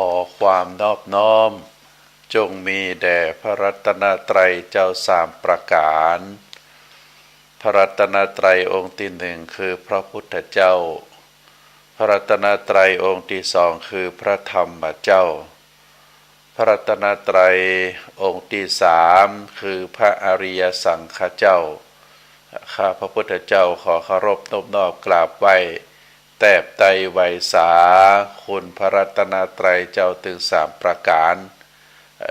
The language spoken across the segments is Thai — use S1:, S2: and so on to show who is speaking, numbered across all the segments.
S1: อความนอบน้อมจงมีแด่พระรัตนตรัยเจ้าสามประการพระรัตนตรัยองค์ที่หนึ่งคือพระพุทธเจ้าพระรัตนตรัยองค์ที่สองคือพระธรรมเจ้าพระรัตนตรัยองค์ที่สามคือพระอริยสังฆเจ้าข้าพระพุทธเจ้าขอเคารพนอบน้อมกราบไหว้แตบไตรไวสาคุณพระรัตนตรัยเจ้าถึงสามประการ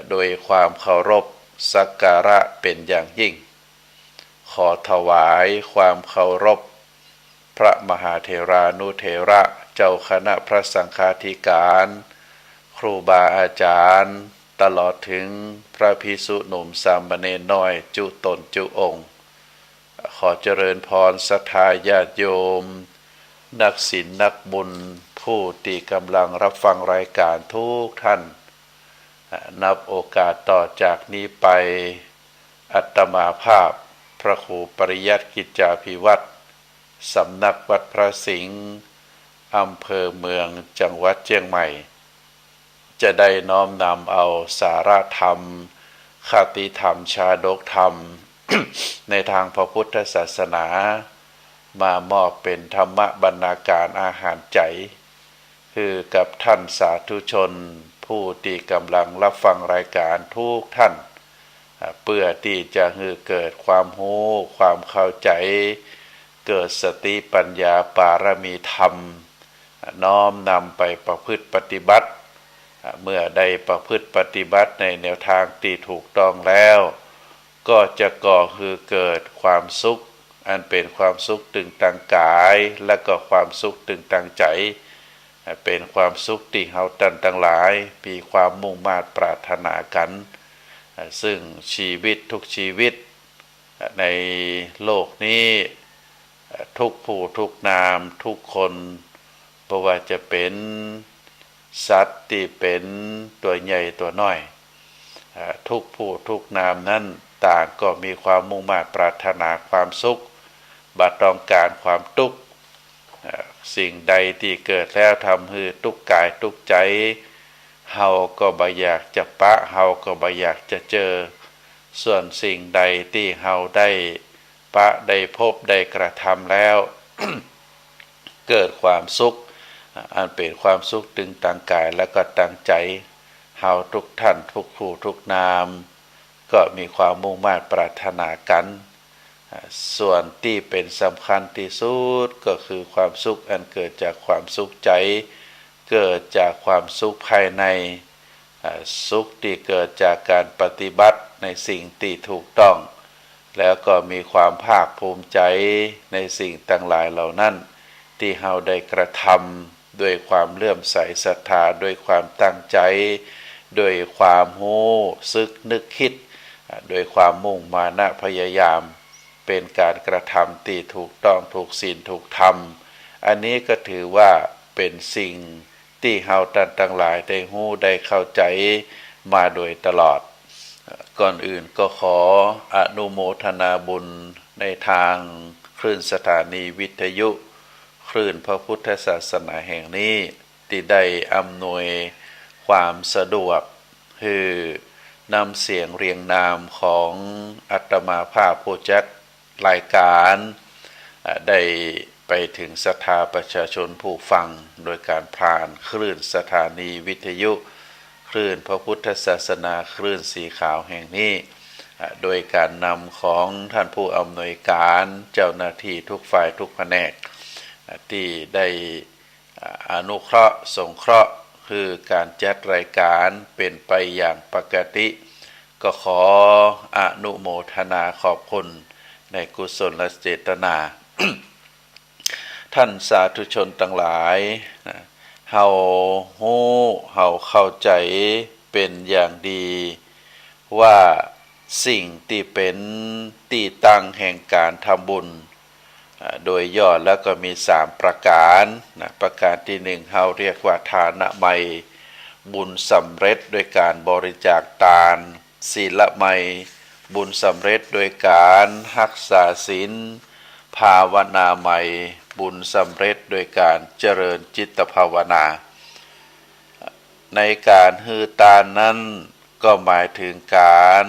S1: โดยความเคารพสักการะเป็นอย่างยิ่งขอถวายความเคารพพระมหาเถรานุเถระเจ้าคณะพระสังฆาธิการครูบาอาจารย์ตลอดถึงพระภิกษุหนุ่มสามเณรน้อยจุตนจุองค์ขอเจริญพรศรัทธาญาติโยมนักศีลนักบุญผู้ที่กำลังรับฟังรายการทุกท่านนับโอกาสต่อจากนี้ไปอาตมาภาพพระครูปริยัติกิจจาภิวัตรสำนักวัดพระสิงห์อำเภอเมืองจังหวัดเชียงใหม่จะได้น้อมนำเอาสาระธรรมคติธรรมชาดกธรรม ในทางพระพุทธศาสนามามอบเป็นธรรมบรรณาการอาหารใจคือกับท่านสาธุชนผู้ที่กำลังรับฟังรายการทุกท่านเพื่อที่จะให้เกิดความรู้ความเข้าใจเกิดสติปัญญาปารมีธรรมน้อมนำไปประพฤติปฏิบัติเมื่อได้ประพฤติปฏิบัติในแนวทางที่ถูกต้องแล้วก็จะก่อให้เกิดความสุขอันเป็นความสุขตึงตังกายและก็ความสุขตึงตังใจเป็นความสุขที่เฮาท่านทั้งหลายมีความมุ่งมา่ปรารถนากันซึ่งชีวิตทุกชีวิตในโลกนี้ทุกผู้ทุกนามทุกคนเพราะว่าจะเป็นสัตว์ที่เป็นตัวใหญ่ตัวน้อยทุกผู้ทุกนามนั้นต่างก็มีความมุ่งมา่ปรารถนาความสุขบ่ต้องการความทุกข์สิ่งใดที่เกิดแล้วทำให้ทุกข์กายทุกข์ใจเฮาก็บ่อยากจะปะเฮาก็บ่อยากจะเจอส่วนสิ่งใดที่เฮาได้ปะได้พบได้กระทำแล้ว เกิดความสุขอันเป็นความสุขตึงทางกายและก็ทางใจเฮาทุกท่านทุกผู้ทุกนามก็มีความมุ่งมั่นปรารถนากันส่วนที่เป็นสำคัญที่สุดก็คือความสุขอันเกิดจากความสุขใจเกิดจากความสุขภายในสุขที่เกิดจากการปฏิบัติในสิ่งที่ถูกต้องแล้วก็มีความภาคภูมิใจในสิ่งต่างหลายเหล่านั้นที่เฮาได้กระทำด้วยความเลื่อมใสศรัทธาด้วยความตั้งใจด้วยความรู้สึกนึกคิดด้วยความมุ่งมานะพยายามเป็นการกระทำที่ถูกต้องถูกศีลถูกธรรมอันนี้ก็ถือว่าเป็นสิ่งที่เฮาท่านทั้งหลายได้รู้ได้เข้าใจมาโดยตลอดก่อนอื่นก็ขออนุโมทนาบุญในทางคลื่นสถานีวิทยุคลื่นพระพุทธศาสนาแห่งนี้ที่ได้อำนวยความสะดวกคือนำเสียงเรียงนามของอาตมาภาพผู้จัดรายการได้ไปถึงศรัทธาประชาชนผู้ฟังโดยการผ่านคลื่นสถานีวิทยุคลื่นพระพุทธศาสนาคลื่นสีขาวแห่งนี้โดยการนำของท่านผู้อำนวยการเจ้าหน้าที่ทุกฝ่ายทุกแผนกที่ได้อนุเคราะห์สงเคราะห์คือการจัดรายการเป็นไปอย่างปกติก็ขออนุโมทนาขอบคุณในกุศลเจตนา ท่านสาธุชนทั้งหลายเฮาฮู้เฮาเข้าใจเป็นอย่างดีว่าสิ่งที่เป็นที่ตั้งแห่งการทำบุญโดยย่อแล้วก็มี3ประการประการที่1เฮาเรียกว่าทานไมยบุญสำเร็จโดยการบริจาคทานศีลไมยบุญสำเร็จโดยการรักษาศีลภาวนาไมยบุญสำเร็จโดยการเจริญจิตภาวนา ในการฮือตานนั้นก็หมายถึงการ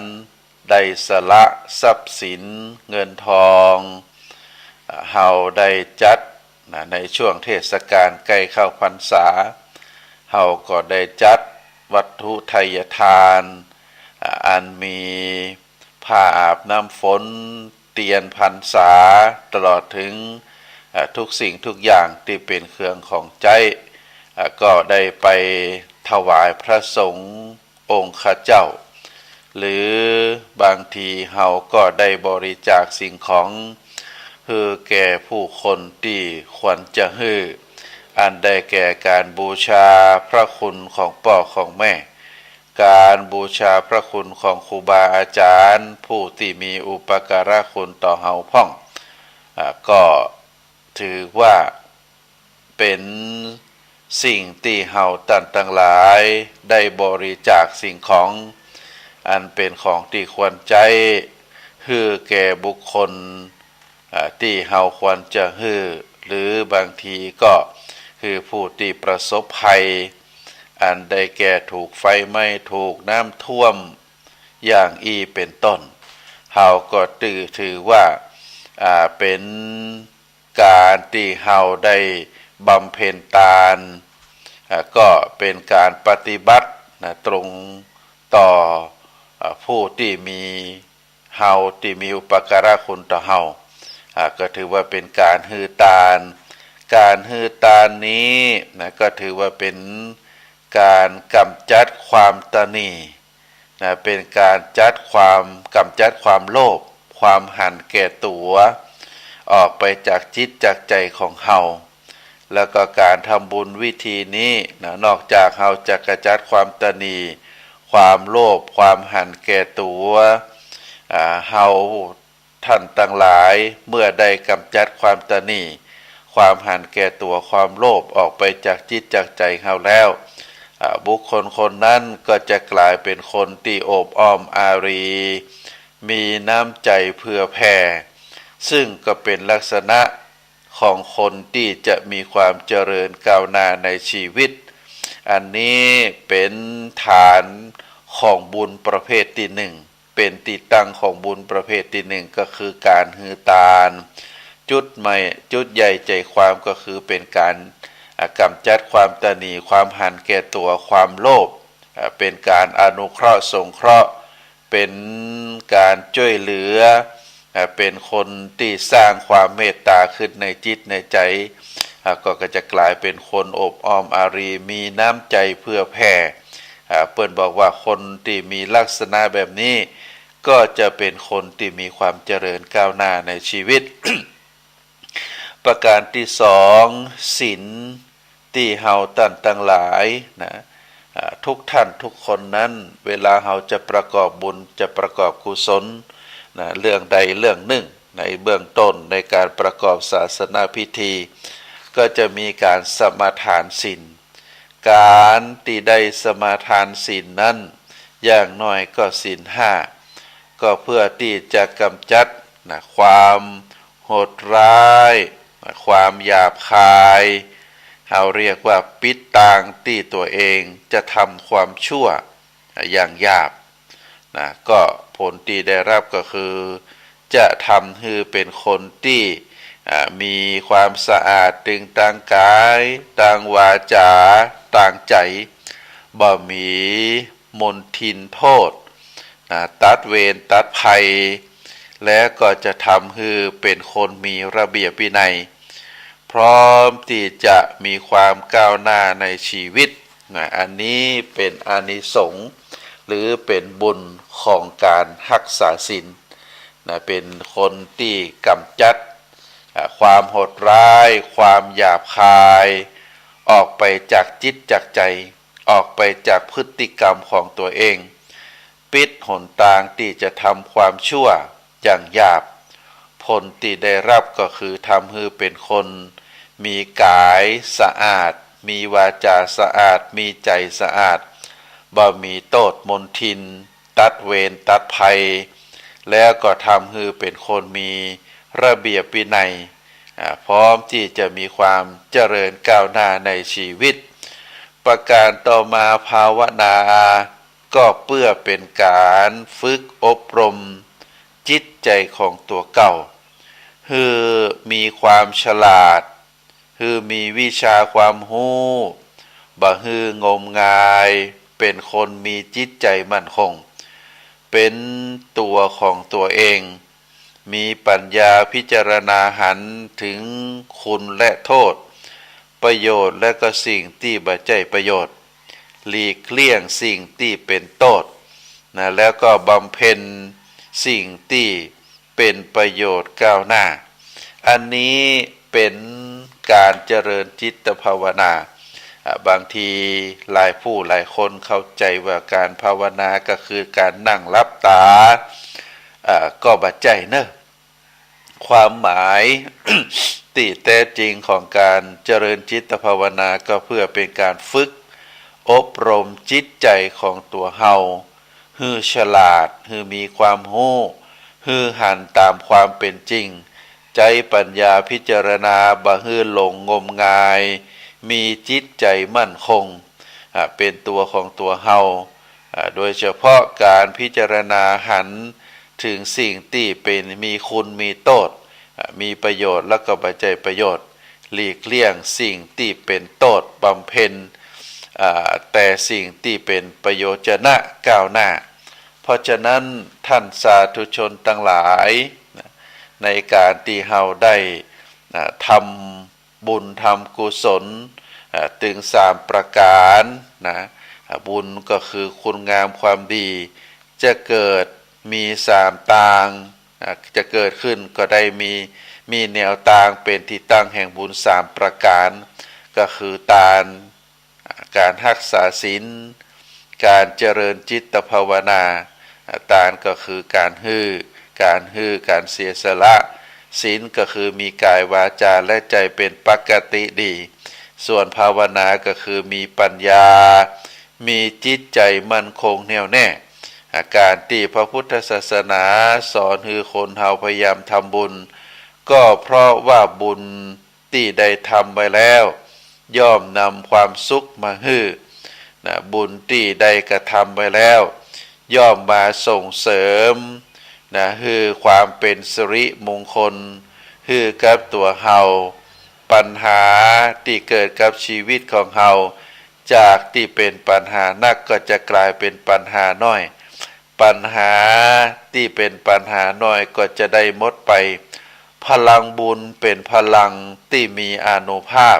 S1: ได้สละทรัพย์สินเงินทองเฮาได้จัดในช่วงเทศกาลใกล้เข้าพรรษาเฮาก็ได้จัดวัตถุไทยทานอันมีผ้าอาบน้ำฝนเตียนพรรษาตลอดถึงทุกสิ่งทุกอย่างที่เป็นเครื่องของใจก็ได้ไปถวายพระสงฆ์องค์ข้าเจ้าหรือบางทีเฮาก็ได้บริจาคสิ่งของฮือแก่ผู้คนที่ควรจะฮืออันได้แก่การบูชาพระคุณของพ่อของแม่การบูชาพระคุณของครูบาอาจารย์ผู้ที่มีอุปการะคุณต่อเฮาพ่องก็ถือว่าเป็นสิ่งที่เฮาตันทั้งหลายได้บริจาคสิ่งของอันเป็นของที่ควรใจฮือแก่บุคคลที่เฮาควรจะฮือหรือบางทีก็คือผู้ที่ประสบภัยอันได้แก่ถูกไฟไหม้ถูกน้ำท่วมอย่างเป็นต้นเฮาก็ถือว่าเป็นการที่เฮาได้บำเพ็ญทานก็เป็นการปฏิบัติตรงต่อผู้ที่มีเฮาที่มีอุปการะคุณต่อเฮาก็ถือว่าเป็นการฮือตานการฮือตานนี้ก็ถือว่าเป็นการกำจัดความตนีเป็นการกำจัดความโลภความหันแก่ตัวออกไปจากจิตจากใจของเฮาแล้วก็การทำบุญวิธีนี้นอกจากเฮาจะกระจัดความตนีความโลภความหันแก่ตัวเฮาท่านทั้งหลายเมื่อได้กำจัดความตนีความหันแก่ตัวความโลภออกไปจากจิตจากใจเฮาแล้วบุคคลคนนั้นก็จะกลายเป็นคนที่โอบอ้อมอารีมีน้ำใจเผื่อแผ่ซึ่งก็เป็นลักษณะของคนที่จะมีความเจริญก้าวหน้าในชีวิตอันนี้เป็นฐานของบุญประเภทที่หนึ่งเป็นที่ตั้งของบุญประเภทที่หนึ่งก็คือการฮือตานจุดใหญ่ใจความก็คือเป็นการกำจัดความตนีความหันแก่ตัวความโลภเป็นการอนุเคราะห์สงเคราะห์เป็นการช่วยเหลือเป็นคนที่สร้างความเมตตาขึ้นในจิตในใจก็จะกลายเป็นคนอบอ้อมอารีมีน้ำใจเพื่อแผ่เปิ้นบอกว่าคนที่มีลักษณะแบบนี้ก็จะเป็นคนที่มีความเจริญก้าวหน้าในชีวิต ประการที่สองศีลที่เฮาตั้งหลายทุกท่านทุกคนนั้นเวลาเฮาจะประกอบบุญจะประกอบกุศลเรื่องใดเรื่องหนึ่งในเบื้องต้นในการประกอบศาสนาพิธีก็จะมีการสมาทานศีลการที่ได้สมาทานศีลนั้นอย่างน้อยก็ศีลห้าก็เพื่อที่จะกำจัดความโหดร้ายความหยาบคายเราเรียกว่าปิดตางที่ตัวเองจะทำความชั่วอย่างหยาบก็ผลที่ได้รับก็คือจะทำให้เป็นคนที่มีความสะอาดตึงทางกายทางวาจาทางใจบ่มีมลทินโทษตัดเวรตัดภัยและก็จะทำให้เป็นคนมีระเบียบวินัยพร้อมที่จะมีความก้าวหน้าในชีวิตอันนี้เป็นอานิสงส์หรือเป็นบุญของการรักษาศีลเป็นคนที่กำจัดความโหดร้ายความหยาบคายออกไปจากจิตจากใจออกไปจากพฤติกรรมของตัวเองปิดหนทางที่จะทำความชั่วอย่างหยาบผลที่ได้รับก็คือทำให้เป็นคนมีกายสะอาดมีวาจาสะอาดมีใจสะอาดบ่มีโทษมลทินตัดเวรตัดภัยแล้วก็ทำให้เป็นคนมีระเบียบวินัยพร้อมที่จะมีความเจริญก้าวหน้าในชีวิต ประการต่อมาภาวนาก็เพื่อเป็นการฝึกอบรมจิตใจของตัวเก่าคือมีความฉลาดคือมีวิชาความรู้บ่ฮืองมงายเป็นคนมีจิตใจมั่นคงเป็นตัวของตัวเองมีปัญญาพิจารณาหันถึงคุณและโทษประโยชน์และก็สิ่งที่บ่ใช่ประโยชน์หลีกเลี่ยงสิ่งที่เป็นโทษนะแล้วก็บำเพ็ญสิ่งที่เป็นประโยชน์ก้าวหน้าอันนี้เป็นการเจริญจิตภาวนาบางทีหลายผู้หลายคนเข้าใจว่าการภาวนาก็คือการนั่งหลับตาก็บ่ใจเนอะความหมาย ที่แท้จริงของการเจริญจิตภาวนาก็เพื่อเป็นการฝึกอบรมจิตใจของตัวเฮาฮือฉลาดฮือมีความรู้ฮือหันตามความเป็นจริงใจปัญญาพิจารณาบ่ฮือหลงงมงายมีจิตใจมั่นคงเป็นตัวของตัวเฮาโดยเฉพาะการพิจารณาหันถึงสิ่งที่เป็นมีคุณมีโทษมีประโยชน์และก็บ่ใช่ประโยชน์หลีกเลี่ยงสิ่งที่เป็นโทษบำเพ็ญแต่สิ่งที่เป็นประโยชน์จะนะก้าวหน้าเพราะฉะนั้นท่านสาธุชนทั้งหลายในการที่เฮาได้ทำบุญทำกุศลถึง3ประการนะบุญก็คือคุณงามความดีจะเกิดมี3ต่างจะเกิดขึ้นก็ได้มีแนวทางเป็นที่ตั้งแห่งบุญ3ประการก็คือการรักษาศีลการเจริญจิตภาวนาทานก็คือการการเสียสละศีลก็คือมีกายวาจาและใจเป็นปกติดีส่วนภาวนาก็คือมีปัญญามีจิตใจมั่นคงแน่วแน่การที่พระพุทธศาสนาสอนให้คนเฮาพยายามทำบุญก็เพราะว่าบุญที่ได้ทำไว้แล้วย่อมนำความสุขมาให้บุญที่ได้กระทำไว้แล้วย่อมมาส่งเสริมให้ความเป็นสิริมงคลให้กับตัวเฮาปัญหาที่เกิดกับชีวิตของเฮาจากที่เป็นปัญหานักก็จะกลายเป็นปัญหาน้อยปัญหาที่เป็นปัญหาน้อยก็จะได้หมดไปพลังบุญเป็นพลังที่มีอานุภาพ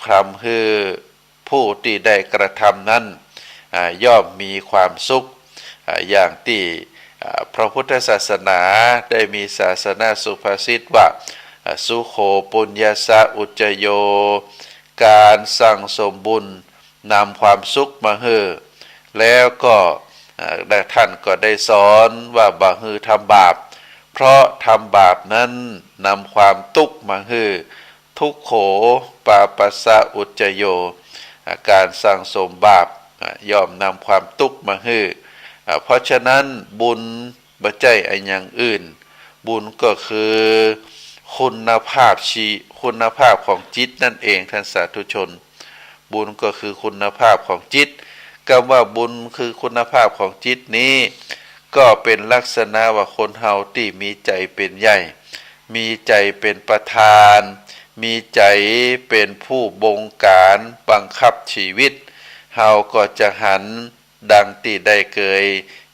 S1: ทำให้ผู้ที่ได้กระทำนั้นย่อมมีความสุขอย่างที่พระพุทธศาสนาได้มีศาสนาสุภาษิตว่าสุโขปุญญาสะอุจจโยการสั่งสมบุญนำความสุขมาให้แล้วก็ท่านก็ได้สอนว่าบ่ฮือทำบาปเพราะทำบาปนั้นนำความทุกข์มาให้ทุกโขปาปัสสะอุจจโยการสั่งสมบาปย่อมนำความทุกข์มาให้เพราะฉะนั้นบุญบ่ใช่อันอย่างอื่นบุญก็คือคุณภาพของจิตนั่นเองท่านสาธุชนบุญก็คือคุณภาพของจิตคำว่าบุญคือคุณภาพของจิตนี้ก็เป็นลักษณะว่าคนเฮาที่มีใจเป็นใหญ่มีใจเป็นประธานมีใจเป็นผู้บงการบังคับชีวิตเฮาก็จะหันดังที่ได้เคย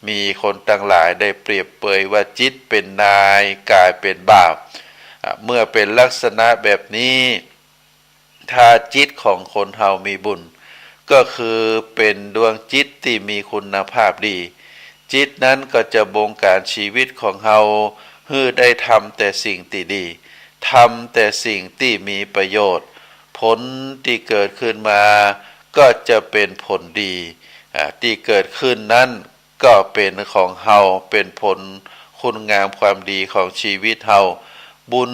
S1: มีคนทั้งหลายได้เปรียบเปยว่าจิตเป็นนายกายเป็นบ่าวเมื่อเป็นลักษณะแบบนี้ถ้าจิตของคนเฮามีบุญก็คือเป็นดวงจิตที่มีคุณภาพดีจิตนั้นก็จะบงการชีวิตของเฮาให้ได้ทำแต่สิ่งที่ดีทำแต่สิ่งที่มีประโยชน์ผลที่เกิดขึ้นมาก็จะเป็นผลดีที่เกิดขึ้นนั้นก็เป็นของเฮาเป็นผลคุณงามความดีของชีวิตเฮาบุญ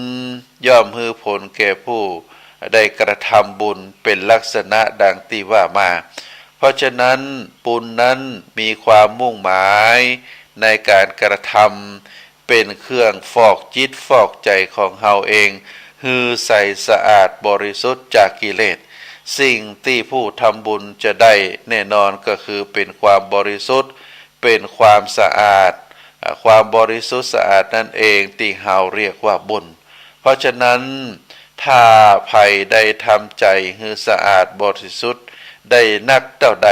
S1: ย่อมให้ผลแก่ผู้ได้กระทำบุญเป็นลักษณะดังที่ว่ามาเพราะฉะนั้นบุญนั้นมีความมุ่งหมายในการกระทำเป็นเครื่องฟอกจิตฟอกใจของเฮาเองฮือใสสะอาดบริสุทธิ์จากกิเลส สิ่งที่ผู้ทำบุญจะได้แน่นอนก็คือเป็นความบริสุทธิ์เป็นความสะอาดความบริสุทธิ์สะอาดนั่นเองที่เราเรียกว่าบุญเพราะฉะนั้นถ้าใครได้ทำใจให้สะอาดบริสุทธิ์ได้นักเท่าใด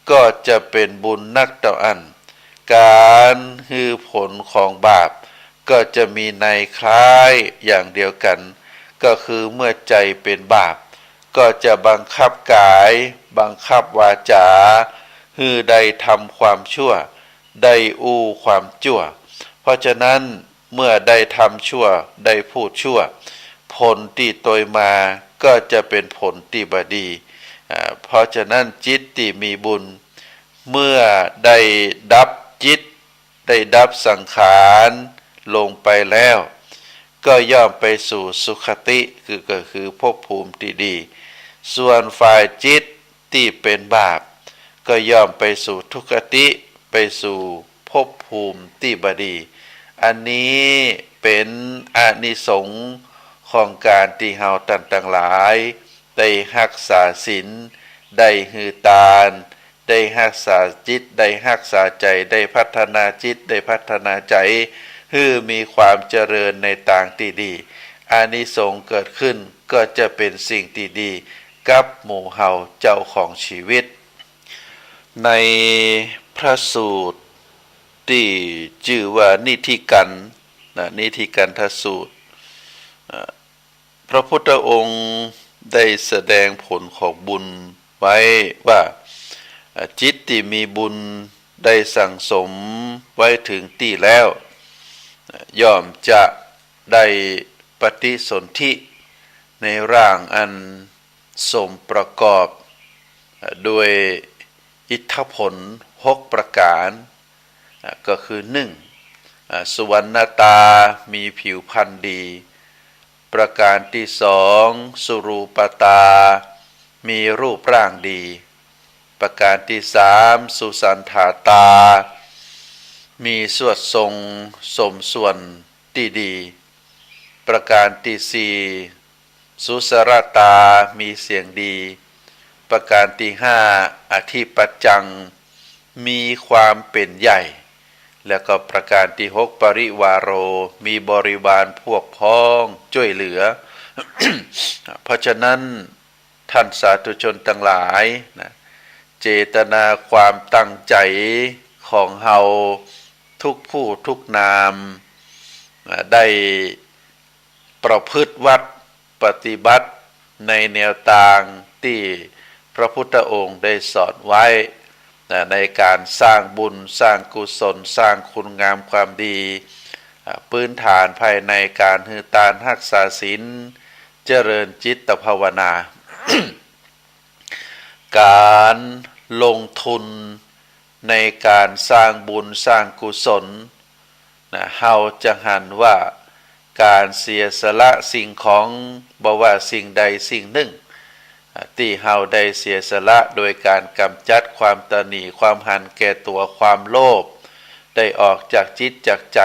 S1: ก็จะเป็นบุญนักเท่าอันการคือผลของบาปก็จะมีในคล้ายอย่างเดียวกันก็คือเมื่อใจเป็นบาปก็จะบังคับกายบังคับวาจาฮือได้ทำความชั่วได้อู้ความชั่วเพราะฉะนั้นเมื่อได้ทำชั่วได้พูดชั่วผลที่ตยมาก็จะเป็นผลที่บดีเพราะฉะนั้นจิตที่มีบุญเมื่อได้ดับจิตได้ดับสังขารลงไปแล้วก็ย่อมไปสู่สุคติก็คือภพภูมิที่ดีส่วนฝ่ายจิตที่เป็นบาปก็ย่อมไปสู่ทุกขติไปสู่ภพภูมิที่บดีอันนี้เป็นอานิสงส์ของการที่เฮาท่านทั้งหลายได้รักษาศีลได้หือทานได้รักษาจิตได้รักษาใจได้พัฒนาจิตได้พัฒนาใจให้มีความเจริญในทางที่ดีอานิสงส์เกิดขึ้นก็จะเป็นสิ่งที่ดีกับหมู่เฮาเจ้าของชีวิตในพระสูตรที่ชื่อว่านิธิกันนิธิกันทสูตรพระพุทธองค์ได้แสดงผลของบุญไว้ว่าจิตที่มีบุญได้สั่งสมไว้ถึงที่แล้วย่อมจะได้ปฏิสนธิในร่างอันสมประกอบด้วยอิทธิผล6ประการก็คือ1สุวรรณตามีผิวพรรณดีประการที่2สุรูปตามีรูปร่างดีประการที่3สุสันธาตามีสวดทรงสมส่วนที่ดีประการที่4สุสรตามีเสียงดีประการที่5อธิปัจจังมีความเป็นใหญ่แล้วก็ประการที่6ปริวาโรมีบริวารพวกพ้องช่วยเหลือ เพราะฉะนั้นท่านสาธุชนทั้งหลายนะเจตนาความตั้งใจของเฮาทุกผู้ทุกนามได้ประพฤติวัดปฏิบัติในแนวทางที่พระพุทธองค์ได้สอนไว้ในการสร้างบุญสร้างกุศลสร้างคุณงามความดีพื้นฐานภายในการหือทานรักษาศีลเจริญจิตภาวนา การลงทุนในการสร้างบุญสร้างกุศลเฮาจะหันว่าการเสียสละสิ่งของบ่ว่าสิ่งใดสิ่งหนึ่งที่เฮาได้เสียสละโดยการกำจัดความตนีความหันแก่ตัวความโลภได้ออกจากจิตจากใจ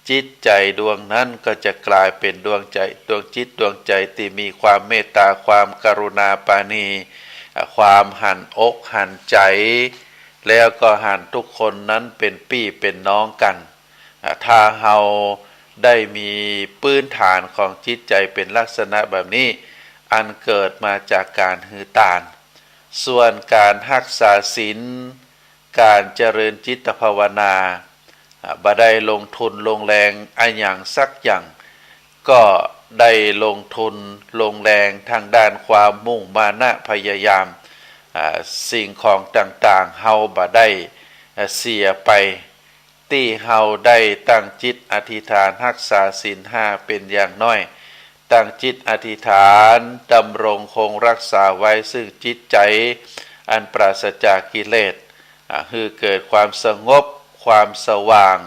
S1: จิตใจดวงนั้นก็จะกลายเป็นดวงใจดวงจิตดวงใจที่มีความเมตตาความกรุณาปราณีความหันอกหันใจแล้วก็หันทุกคนนั้นเป็นพี่เป็นน้องกันถ้าเฮาได้มีพื้นฐานของจิตใจเป็นลักษณะแบบนี้อันเกิดมาจากการหือทานส่วนการรักษาศีลการเจริญจิตภาวนาบ่ได้ลงทุนลงแรงอันอย่างสักอย่างก็ได้ลงทุนลงแรงทางด้านความมุ่งมานะพยายามสิ่งของต่างๆเฮาบ่ได้เสียไปที่เฮาได้ตั้งจิตอธิษฐานรักษาศีล5เป็นอย่างน้อยตั้งจิตอธิษฐานดำรงคงรักษาไว้ซึ่งจิตใจอันปราศจากกิเลสคือเกิดความสงบความสว่าง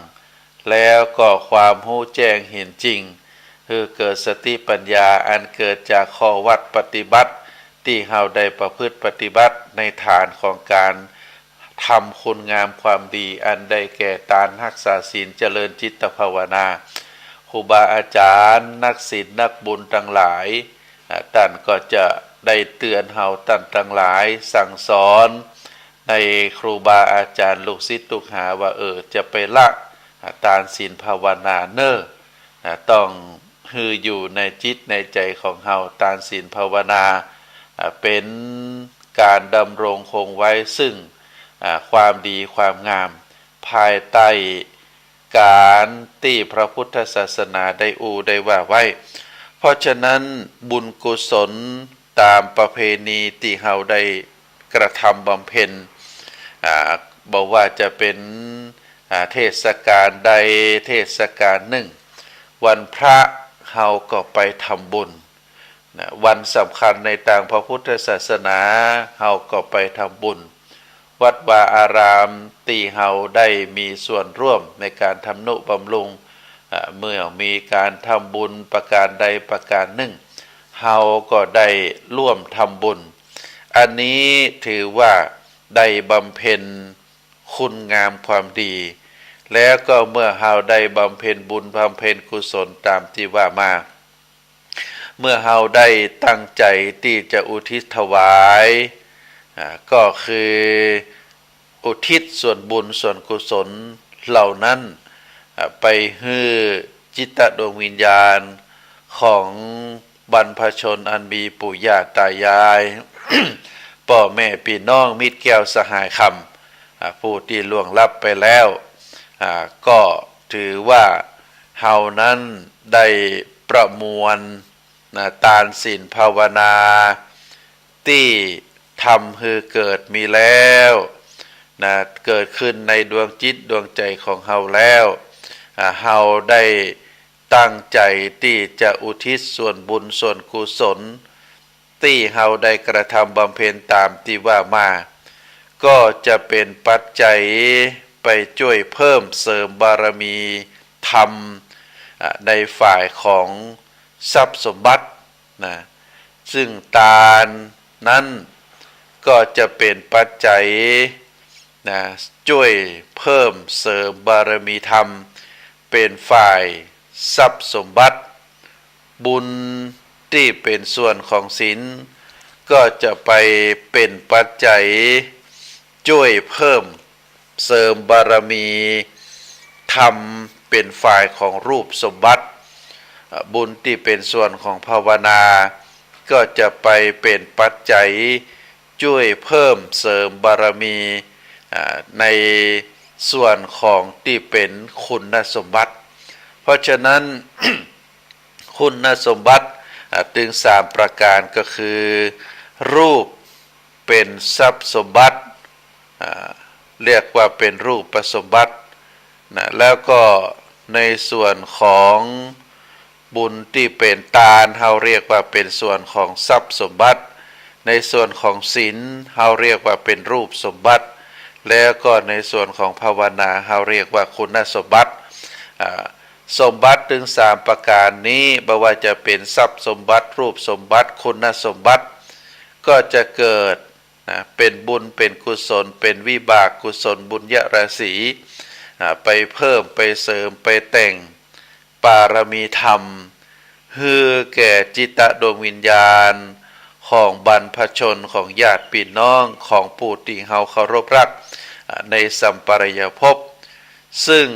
S1: แล้วก็ความรู้แจ้งเห็นจริงคือเกิดสติปัญญาอันเกิดจากข้อวัดปฏิบัติที่เฮาได้ประพฤติปฏิบัติในฐานของการทำคุณงามความดีอันได้แก่การรักษาศีลเจริญจิตภาวนาครูบาอาจารย์นักศีลนักบุญทั้งหลายท่านก็จะ ได้เตือนเฮาตั้งหลายสั่งสอนในครูบาอาจารย์ลูกศิษย์ลูกหาว่าจะไปละทานศีลภาวนาเน้อต้องฮืออยู่ในจิตในใจของเฮาทานศีลภาวนาเป็นการดำรงคงไว้ซึ่งความดีความงามภายใต้การที่พระพุทธศาสนาได้ได้ว่าไว้เพราะฉะนั้นบุญกุศลตามประเพณีที่เฮาได้กระทำบำเพ็ญบอกว่าจะเป็นเทศกาลใดเทศกาลหนึ่งวันพระเฮาก็ไปทำบุญวันสำคัญในทางพระพุทธศาสนาเฮาก็ไปทำบุญวัดวาอารามที่เฮาได้มีส่วนร่วมในการทำนุบำรุงเมื่อมีการทำบุญประการใดประการหนึ่งเฮาก็ได้ร่วมทำบุญอันนี้ถือว่าได้บำเพ็ญคุณงามความดีแล้วก็เมื่อเฮาได้บำเพ็ญบุญบำเพ็ญกุศลตามที่ว่ามาเมื่อเฮาได้ตั้งใจที่จะอุทิศถวายก็คืออุทิศส่วนบุญส่วนกุศลเหล่านั้นไปให้จิตดวงวิญญาณของบรรพชนอันมีปู่ย่าตายาย พ่อแม่พี่น้องมิตรแก้วสหายคำผู้ที่ล่วงลับไปแล้วก็ถือว่าเฮานั้นได้ประมวลทานศีลภาวนาที่ทำให้เกิดมีแล้วเกิดขึ้นในดวงจิตดวงใจของเฮาแล้วเฮาได้ตั้งใจที่จะอุทิศส่วนบุญส่วนกุศลที่เฮาได้กระทำบำเพ็ญตามที่ว่ามาก็จะเป็นปัจจัยไปช่วยเพิ่มเสริมบารมีธรรมในฝ่ายของทรัพย์สมบัติซึ่งทานนั้นก็จะเป็นปัจจัยช่วยเพิ่มเสริมบารมีธรรมเป็นฝ่ายทรัพย์สมบัติบุญที่เป็นส่วนของศีลก็จะไปเป็นปัจจัยช่วยเพิ่มเสริมบารมีธรรมเป็นฝ่ายของรูปสมบัติบุญที่เป็นส่วนของภาวนาก็จะไปเป็นปัจจัยช่วยเพิ่มเสริมบารมีในส่วนของที่เป็นคุณสมบัติเพราะฉะนั้น คุณสมบัติถึง3ประการก็คือรูปเป็นทรัพย์สมบัติเรียกว่าเป็นรูปสมบัติแล้วก็ในส่วนของบุญที่เป็นทานเฮาเรียกว่าเป็นส่วนของทรัพย์สมบัติในส่วนของศีลเฮาเรียกว่าเป็นรูปสมบัติแล้วก็ในส่วนของภาวนาเฮาเรียกว่าคุณสมบัติสมบัติถึง3ประการนี้ไม่ว่าจะเป็นทรัพย์สมบัติรูปสมบัติคุณสมบัติก็จะเกิดเป็นบุญเป็นกุศลเป็นวิบากกุศลบุญญราศีไปเพิ่มไปเสริมไปแต่งปารมีธรรมฮือแก่จิตดวงวิญญาณของบรรพชนของญาติพี่น้องของผู้ที่เฮาเคารพรักในสัมปรายภพซึ่ง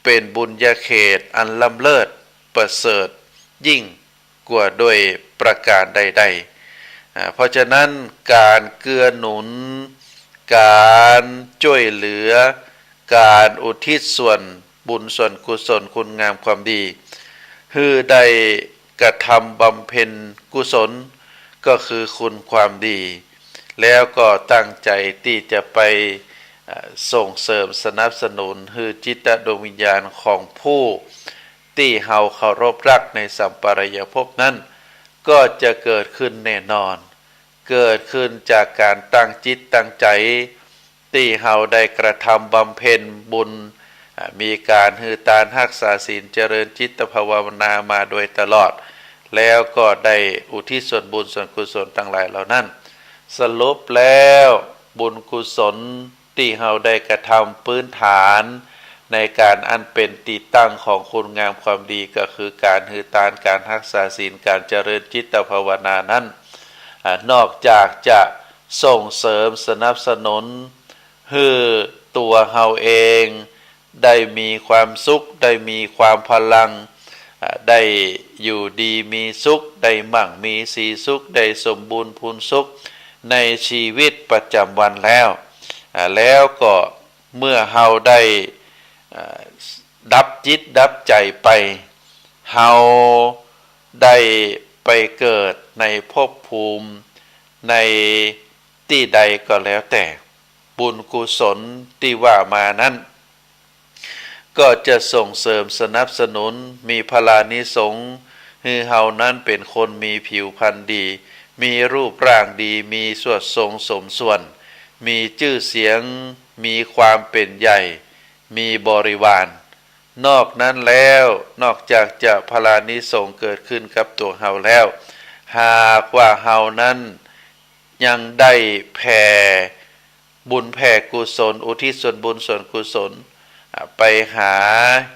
S1: เป็นบุญญาเขตอันล้ำเลิศประเสริฐยิ่งกว่าด้วยประการใดๆเพราะฉะนั้นการเกื้อหนุนการช่วยเหลือการอุทิศส่วนบุญส่วนกุศลคุณงามความดีคือได้กระทำบำเพ็ญกุศลก็คือคุณความดีแล้วก็ตั้งใจที่จะไปส่งเสริมสนับสนุนให้จิตดวงวิญญาณของผู้ที่เฮาเคารพรักในสัมปรายภพนั้นก็จะเกิดขึ้นแน่นอนเกิดขึ้นจากการตั้งจิตตั้งใจที่เฮาได้กระทำบำเพ็ญบุญมีการฮือทานรักษาศีลเจริญจิตภาวนามาโดยตลอดแล้วก็ได้อุทิศส่วนบุญส่วนกุศลทั้งหลายเหล่านั้นสรุปแล้วบุญกุศลที่เฮาได้กระทำพื้นฐานในการอันเป็นติตั้งของคุณงามความดีก็คือการฮือทานการรักษาศีลการเจริญจิตภาวนานั้น นอกจากจะส่งเสริมสนับสนุนให้ตัวเฮาเองได้มีความสุขได้มีความพลังได้อยู่ดีมีสุขได้มั่งมีสีสุขได้สมบูรณ์พูนสุขในชีวิตประจำวันแล้วก็เมื่อเฮาได้ดับจิตดับใจไปเฮาได้ไปเกิดในภพภูมิในที่ใดก็แล้วแต่บุญกุศลที่ว่ามานั้นก็จะส่งเสริมสนับสนุนมีพลานิสงส์ให้เฮานั้นเป็นคนมีผิวพรรณดีมีรูปร่างดีมีสวดทรงสมส่วนมีชื่อเสียงมีความเป็นใหญ่มีบริวารนอกนั้นแล้วนอกจากจะพลานิสงส์เกิดขึ้นกับตัวเฮาแล้วหากว่าเฮานั้นยังได้แผ่บุญแผ่กุศลอุทิศส่วนบุญส่วนกุศลไปหา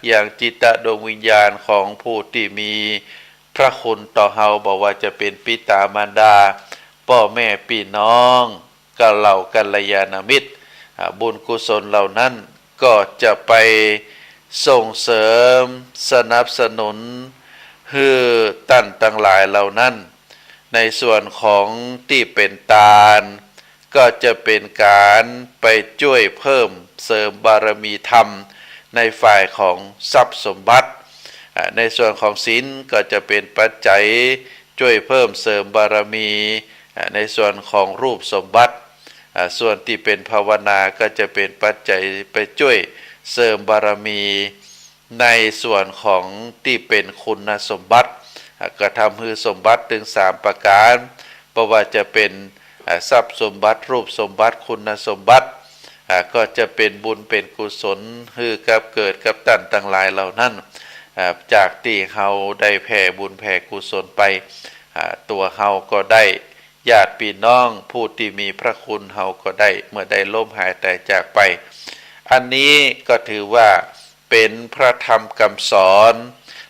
S1: อย่างจิตดวงวิญญาณของผู้ที่มีพระคุณต่อเฮาบอกว่าจะเป็นปิตามารดาพ่อแม่พี่น้องเหล่ากัลยาณมิตรบุญกุศลเหล่านั้นก็จะไปส่งเสริมสนับสนุนให้ท่านทั้งหลายเหล่านั้นในส่วนของที่เป็นทานก็จะเป็นการไปช่วยเพิ่มเสริมบารมีธรรมในฝ่ายของทรัพย์สมบัติในส่วนของศีลก็จะเป็นปัจจัยช่วยเพิ่มเสริมบารมีในส่วนของรูปสมบัติส่วนที่เป็นภาวนาก็จะเป็นปัจจัยไปช่วยเสริมบารมีในส่วนของที่เป็นคุณสมบัติก็ทำให้สมบัติถึง3ประการเพราะว่าจะเป็นทรัพย์สมบัติรูปสมบัติคุณสมบัติก็จะเป็นบุญเป็นกุศลให้กับเกิดกับท่านทั้งหลายเหล่านั้นจากที่เฮาได้แผ่บุญแผ่กุศลไปตัวเฮาก็ได้ญาติพี่น้องผู้ที่มีพระคุณเฮาก็ได้เมื่อได้ล้มหายตายจากไปอันนี้ก็ถือว่าเป็นพระธรรมคำสอน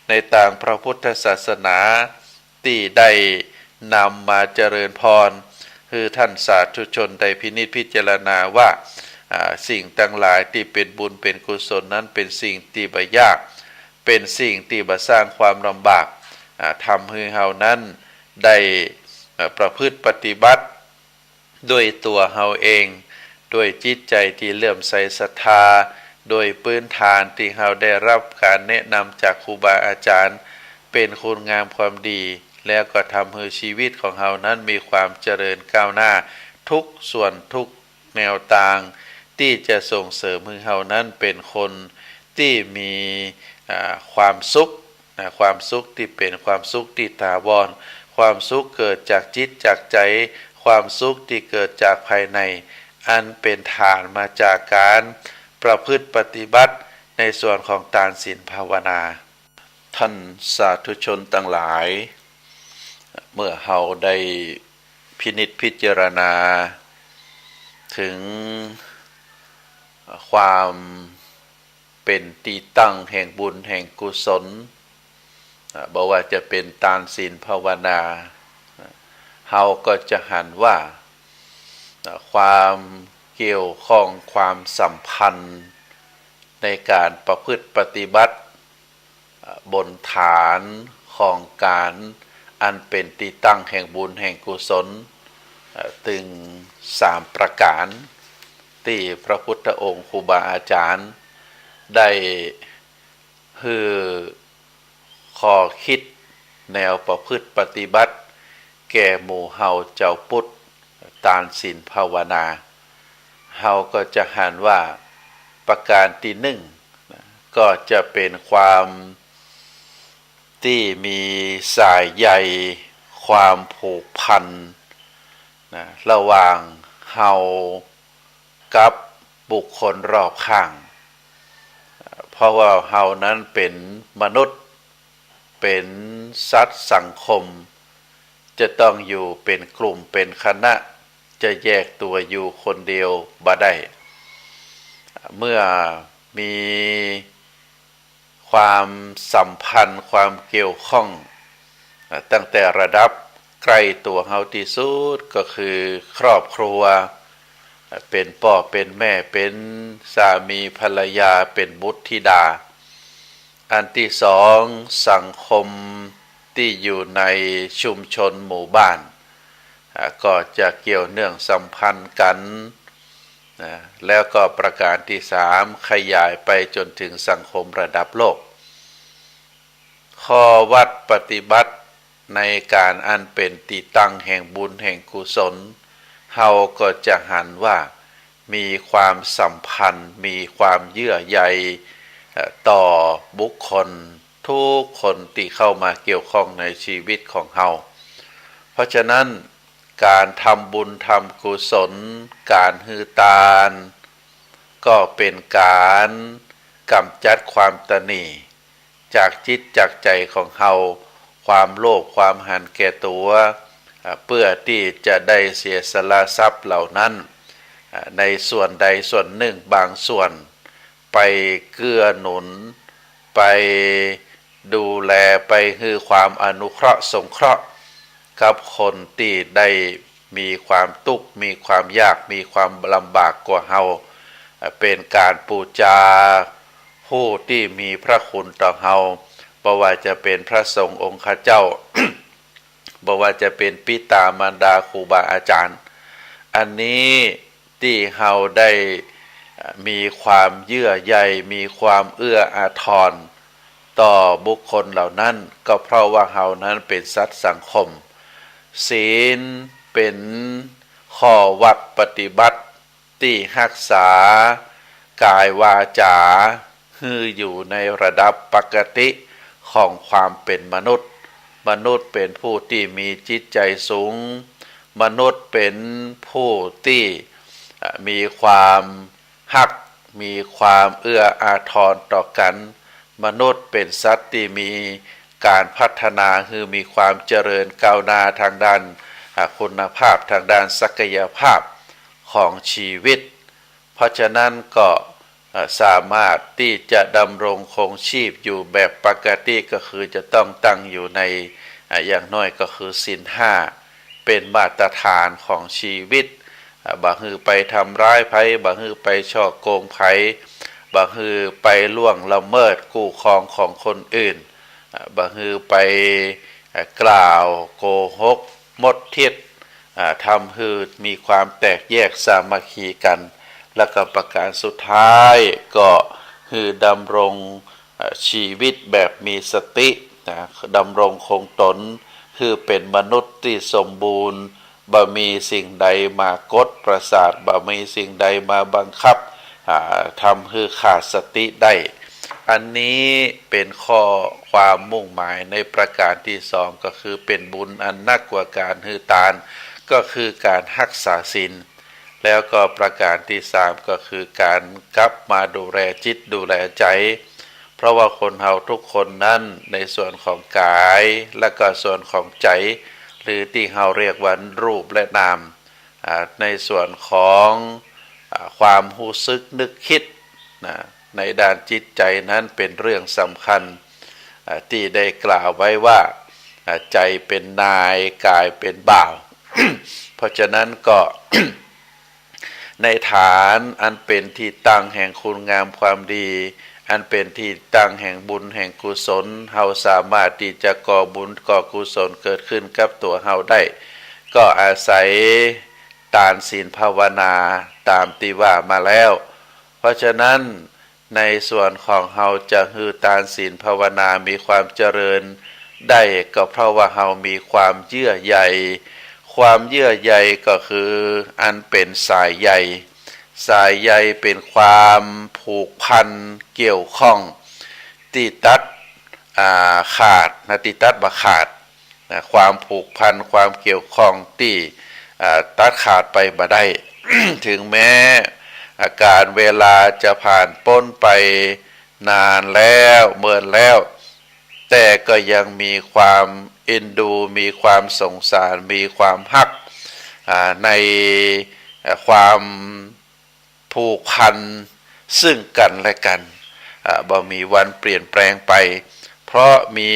S1: ในต่างพระพุทธศาสนาที่ได้นำมาเจริญพรคือท่านสาธุชนได้พินิจพิจารณาว่าสิ่งต่างหลายที่เป็นบุญเป็นกุศลนั้นเป็นสิ่งที่บ่ยากเป็นสิ่งที่บ่สร้างความลำบากทำให้เฮานั้นได้ประพฤติปฏิบัติด้วยตัวเฮาเองด้วยจิตใจที่เลื่อมใสศรัทธาโดยพื้นฐานที่เฮาได้รับการแนะนำจากครูบาอาจารย์เป็นคุณงามความดีแล้วก็ทำให้ชีวิตของเฮานั้นมีความเจริญก้าวหน้าทุกส่วนทุกแนวทางที่จะส่งเสริมให้เฮานั้นเป็นคนที่มีความสุขความสุขที่เป็นความสุขที่ถาวรความสุขเกิดจากจิตจากใจความสุขที่เกิดจากภายในอันเป็นฐานมาจากการประพฤติปฏิบัติในส่วนของทานศีลภาวนาท่านสาธุชนทั้งหลายเมื่อเฮาได้พินิจพิจารณาถึงความเป็นที่ตั้งแห่งบุญแห่งกุศลบอกว่าจะเป็นทานศีลภาวนาเฮาก็จะหันว่าความเกี่ยวข้องความสัมพันธ์ในการประพฤติปฏิบัติบนฐานของการอันเป็นที่ตั้งแห่งบุญแห่งกุศลถึง3ประการที่พระพุทธองค์ครูบาอาจารย์ได้ฮือข้อคิดแนวประพฤติปฏิบัติแก่หมู่เฮาเจ้าพุทธทานศีลภาวนาเฮาก็จะหันว่าประการที่1ก็จะเป็นความที่มีสายใยความผูกพันระหว่างเฮากับบุคคลรอบข้างเพราะว่าเฮานั้นเป็นมนุษย์เป็นสัตว์สังคมจะต้องอยู่เป็นกลุ่มเป็นคณะจะแยกตัวอยู่คนเดียวบ่ได้เมื่อมีความสัมพันธ์ความเกี่ยวข้องตั้งแต่ระดับ ใกล้ตัวเฮาที่สุดก็คือครอบครัวเป็นพ่อเป็นแม่เป็นสามีภรรยาเป็นบุตรธิดาอันที่สองสังคมที่อยู่ในชุมชนหมู่บ้านก็จะเกี่ยวเนื่องสัมพันธ์กันแล้วก็ประการที่สามขยายไปจนถึงสังคมระดับโลกข้อวัดปฏิบัติในการอันเป็นที่ตั้งแห่งบุญแห่งกุศลเฮาก็จะหันว่ามีความสัมพันธ์มีความเยื่อใยต่อบุคคลทุกคนที่เข้ามาเกี่ยวข้องในชีวิตของเฮาเพราะฉะนั้นการทำบุญทำกุศลการฮือทานก็เป็นการกำจัดความตณีจากจิตจากใจของเฮาความโลภความหันแก่ตัวเพื่อที่จะได้เสียสละทรัพย์เหล่านั้นในส่วนใดส่วนหนึ่งบางส่วนไปเกื้อหนุนไปดูแลไปให้ความอนุเคราะห์สงเคราะห์กับคนที่ได้มีความทุกข์มีความยากมีความลำบากกว่าเฮาเป็นการปูจาผู้ที่มีพระคุณต่อเฮาบ่ว่าจะเป็นพระสงฆ์องค์ข้าเจ้า บ่ว่าจะเป็นปิตามารดาครูบาอาจารย์อันนี้ที่เฮาได้มีความเยื่อใยมีความเอื้ออาทรต่อบุคคลเหล่านั้นก็เพราะว่าเฮานั้นเป็นสัตว์สังคมศีลเป็นข้อวัดปฏิบัติที่รักษากายวาจาให้อยู่ในระดับปกติของความเป็นมนุษย์มนุษย์เป็นผู้ที่มีจิตใจสูงมนุษย์เป็นผู้ที่มีความฮักมีความเอื้ออาทรต่อกันมนุษย์เป็นสัตว์ที่มีการพัฒนาคือมีความเจริญก้าวหน้าทางด้านคุณภาพทางด้านศักยภาพของชีวิตเพราะฉะนั้นก็สามารถที่จะดำรงคงชีพอยู่แบบปกติก็คือจะต้องตั้งอยู่ในอย่างน้อยก็คือศีลห้าเป็นมาตรฐานของชีวิตบ่ฮือไปทำร้ายไผบ่ฮือไปฉ้อโกงไผบ่ฮือไปล่วงละเมิดกู้ครองของคนอื่นบ่ฮือไปกล่าวโกหกมดเท็จทำให้มีความแตกแยกสามัคคีกันและก็ประการสุดท้ายก็คือดำรงชีวิตแบบมีสติดำรงคงตนคือเป็นมนุษย์ที่สมบูรณ์บ่มีสิ่งใดมากดประสาทบ่มีสิ่งใดมาบังคับทำให้ขาดสติได้อันนี้เป็นข้อความมุ่งหมายในประการที่สองก็คือเป็นบุญอันนักกว่าการฮือทานก็คือการรักษาศีลแล้วก็ประการที่สามก็คือการกลับมาดูแลจิตดูแลใจเพราะว่าคนเฮาทุกคนนั้นในส่วนของกายและก็ส่วนของใจหรือที่เฮาเรียกว่ารูปและนามในส่วนของความรู้สึกนึกคิดในด้านจิตใจนั้นเป็นเรื่องสำคัญที่ได้กล่าวไว้ว่าใจเป็นนายกายเป็นบ่าว เพราะฉะนั้นก็ ในฐานอันเป็นที่ตั้งแห่งคุณงามความดีอันเป็นที่ตั้งแห่งบุญแห่งกุศลเฮาสามารถที่จะก่อบุญก่อกุศลเกิดขึ้นกับตัวเฮาได้ก็อาศัยทานศีลภาวนาตามที่ว่ามาแล้วเพราะฉะนั้นในส่วนของเฮาจะฮือทานศีลภาวนามีความเจริญได้ก็เพราะว่าเฮามีความเยื่อใยความเยื่อใยก็คืออันเป็นสายใยสายใยเป็นความผูกพันเกี่ยวข้องที่ตัดขาดที่ตัดบ่ขาดความผูกพันความเกี่ยวข้องที่ตัดขาดไปบ่ได้ ถึงแม้การเวลาจะผ่านพ้นไปนานแล้วเมินแล้วแต่ก็ยังมีความเอ็นดูมีความสงสารมีความฮักในความผูกพันซึ่งกันและกันบ่มีวันเปลี่ยนแปลงไปเพราะมี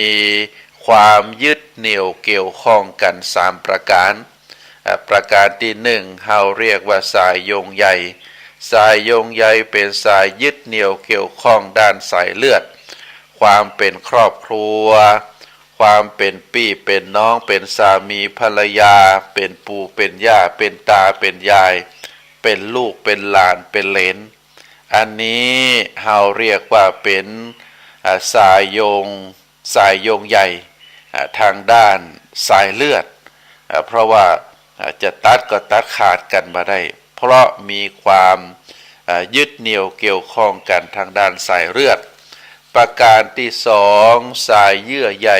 S1: ค ความยึดเหนี่ยวเกี่ยวข้องกัน3ประการประการที่1เฮาเรียกว่าสายโยงใยสายโยงใยเป็นสายยึดเหนี่ยวเกี่ยวข้องด้านสายเลือดความเป็นครอบครัวความเป็นพี่เป็นน้องเป็นสามีภรรยาเป็นปู่เป็นย่าเป็นตาเป็นยายเป็นลูกเป็นหลานเป็นเหลนอันนี้เฮาเรียกว่าเป็นสายโยงใยทางด้านสายเลือดเพราะว่าจะตัดก็ตัดขาดกันมาได้เพราะมีความยึดเหนี่ยวเกี่ยวข้องกันทางด้านสายเลือดประการที่2สายเยื่อใย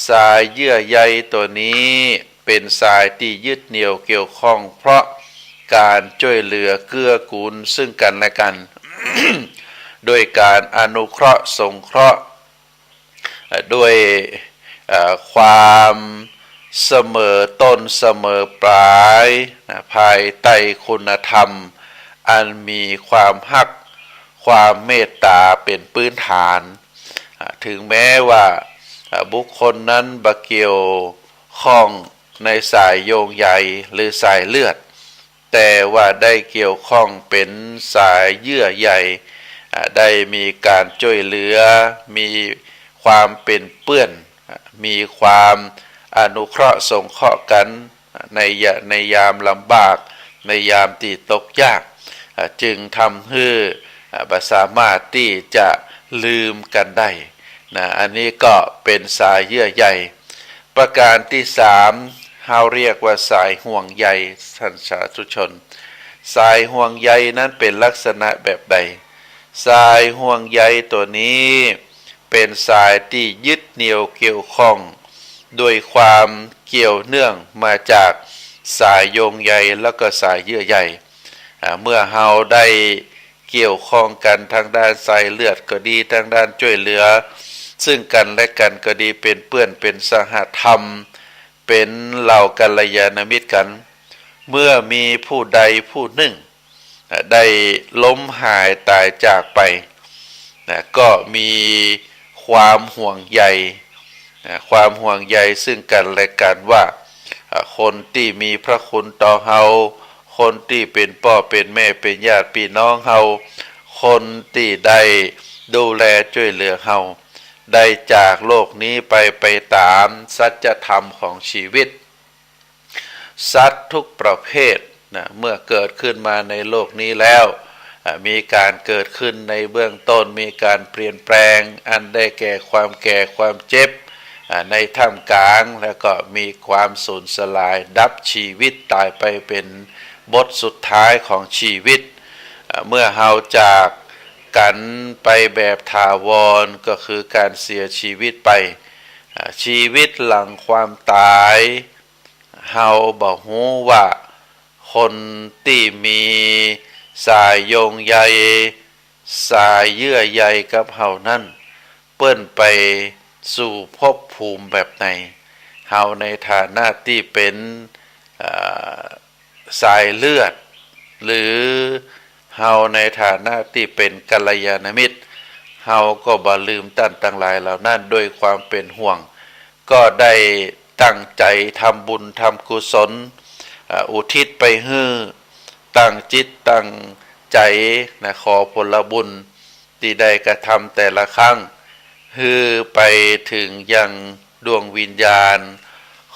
S1: สายเยื่อใยตัวนี้เป็นสายที่ยึดเหนี่ยวเกี่ยวข้องเพราะการช่วยเหลือเกื้อกูลซึ่งกันและกัน โดยการอนุเคราะห์สงเคราะห์ด้วยความเสมอต้นเสมอปลายภายใต้คุณธรรมอันมีความฮักความเมตตาเป็นพื้นฐานถึงแม้ว่าบุคคลนั้นบ่เกี่ยวข้องในสายโยงใยหรือสายเลือดแต่ว่าได้เกี่ยวข้องเป็นสายเยื่อใยได้มีการช่วยเหลือมีความเป็นเปื้อนมีความอนุเคราะห์สงเคราะห์กันในยามลำบากในยามที่ตกยากจึงทำให้บ่สามารถที่จะลืมกันได้อันนี้ก็เป็นสายเยื่อใยประการที่3เฮาเรียกว่าสายห่วงใยท่านสาธุชนสายห่วงใยนั้นเป็นลักษณะแบบใดสายห่วงใยตัวนี้เป็นสายที่ยึดเหนี่ยวเกี่ยวข้องโดยความเกี่ยวเนื่องมาจากสายโยงใยแล้วก็สายเยื่อใยเมื่อเฮาได้เกี่ยวข้องกันทางด้านสายเลือดก็ดีทางด้านช่วยเหลือซึ่งกันและกันก็ดีเป็นเพื่อนเป็นสหธรรมเป็นเหล่ากัลยาณมิตรกันเมื่อมีผู้ใดผู้หนึ่งได้ล้มหายตายจากไปก็มีความห่วงใยซึ่งกันและกันว่าคนที่มีพระคุณต่อเฮาคนที่เป็นพ่อเป็นแม่เป็นญาติพี่น้องเฮาคนที่ได้ดูแลช่วยเหลือเฮาได้จากโลกนี้ไปตามสัจธรรมของชีวิตสัตว์ทุกประเภทเมื่อเกิดขึ้นมาในโลกนี้แล้วมีการเกิดขึ้นในเบื้องต้นมีการเปลี่ยนแปลงอันได้แก่ความแก่ความเจ็บในท่ามกลางแล้วก็มีความสูญสลายดับชีวิตตายไปเป็นบทสุดท้ายของชีวิตเมื่อเฮาจากกันไปแบบถาวรก็คือการเสียชีวิตไปชีวิตหลังความตายเฮาบ่ฮู้ว่าคนที่มีสายโยงใยสายเยื่อใยกับเฮานั้นเปิ้นไปสู่ภพภูมิแบบไหนเฮาในฐานะที่เป็นสายเลือดหรือเฮาในฐานะที่เป็นกัลยาณมิตรเฮาก็บ่ลืมท่านทั้งหลายเหล่านั้นด้วยความเป็นห่วงก็ได้ตั้งใจทำบุญทำกุศลอุทิศไปให้ตั้งจิตตั้งใจขอผลบุญที่ได้กระทำแต่ละครั้งฮือไปถึงยังดวงวิญญาณ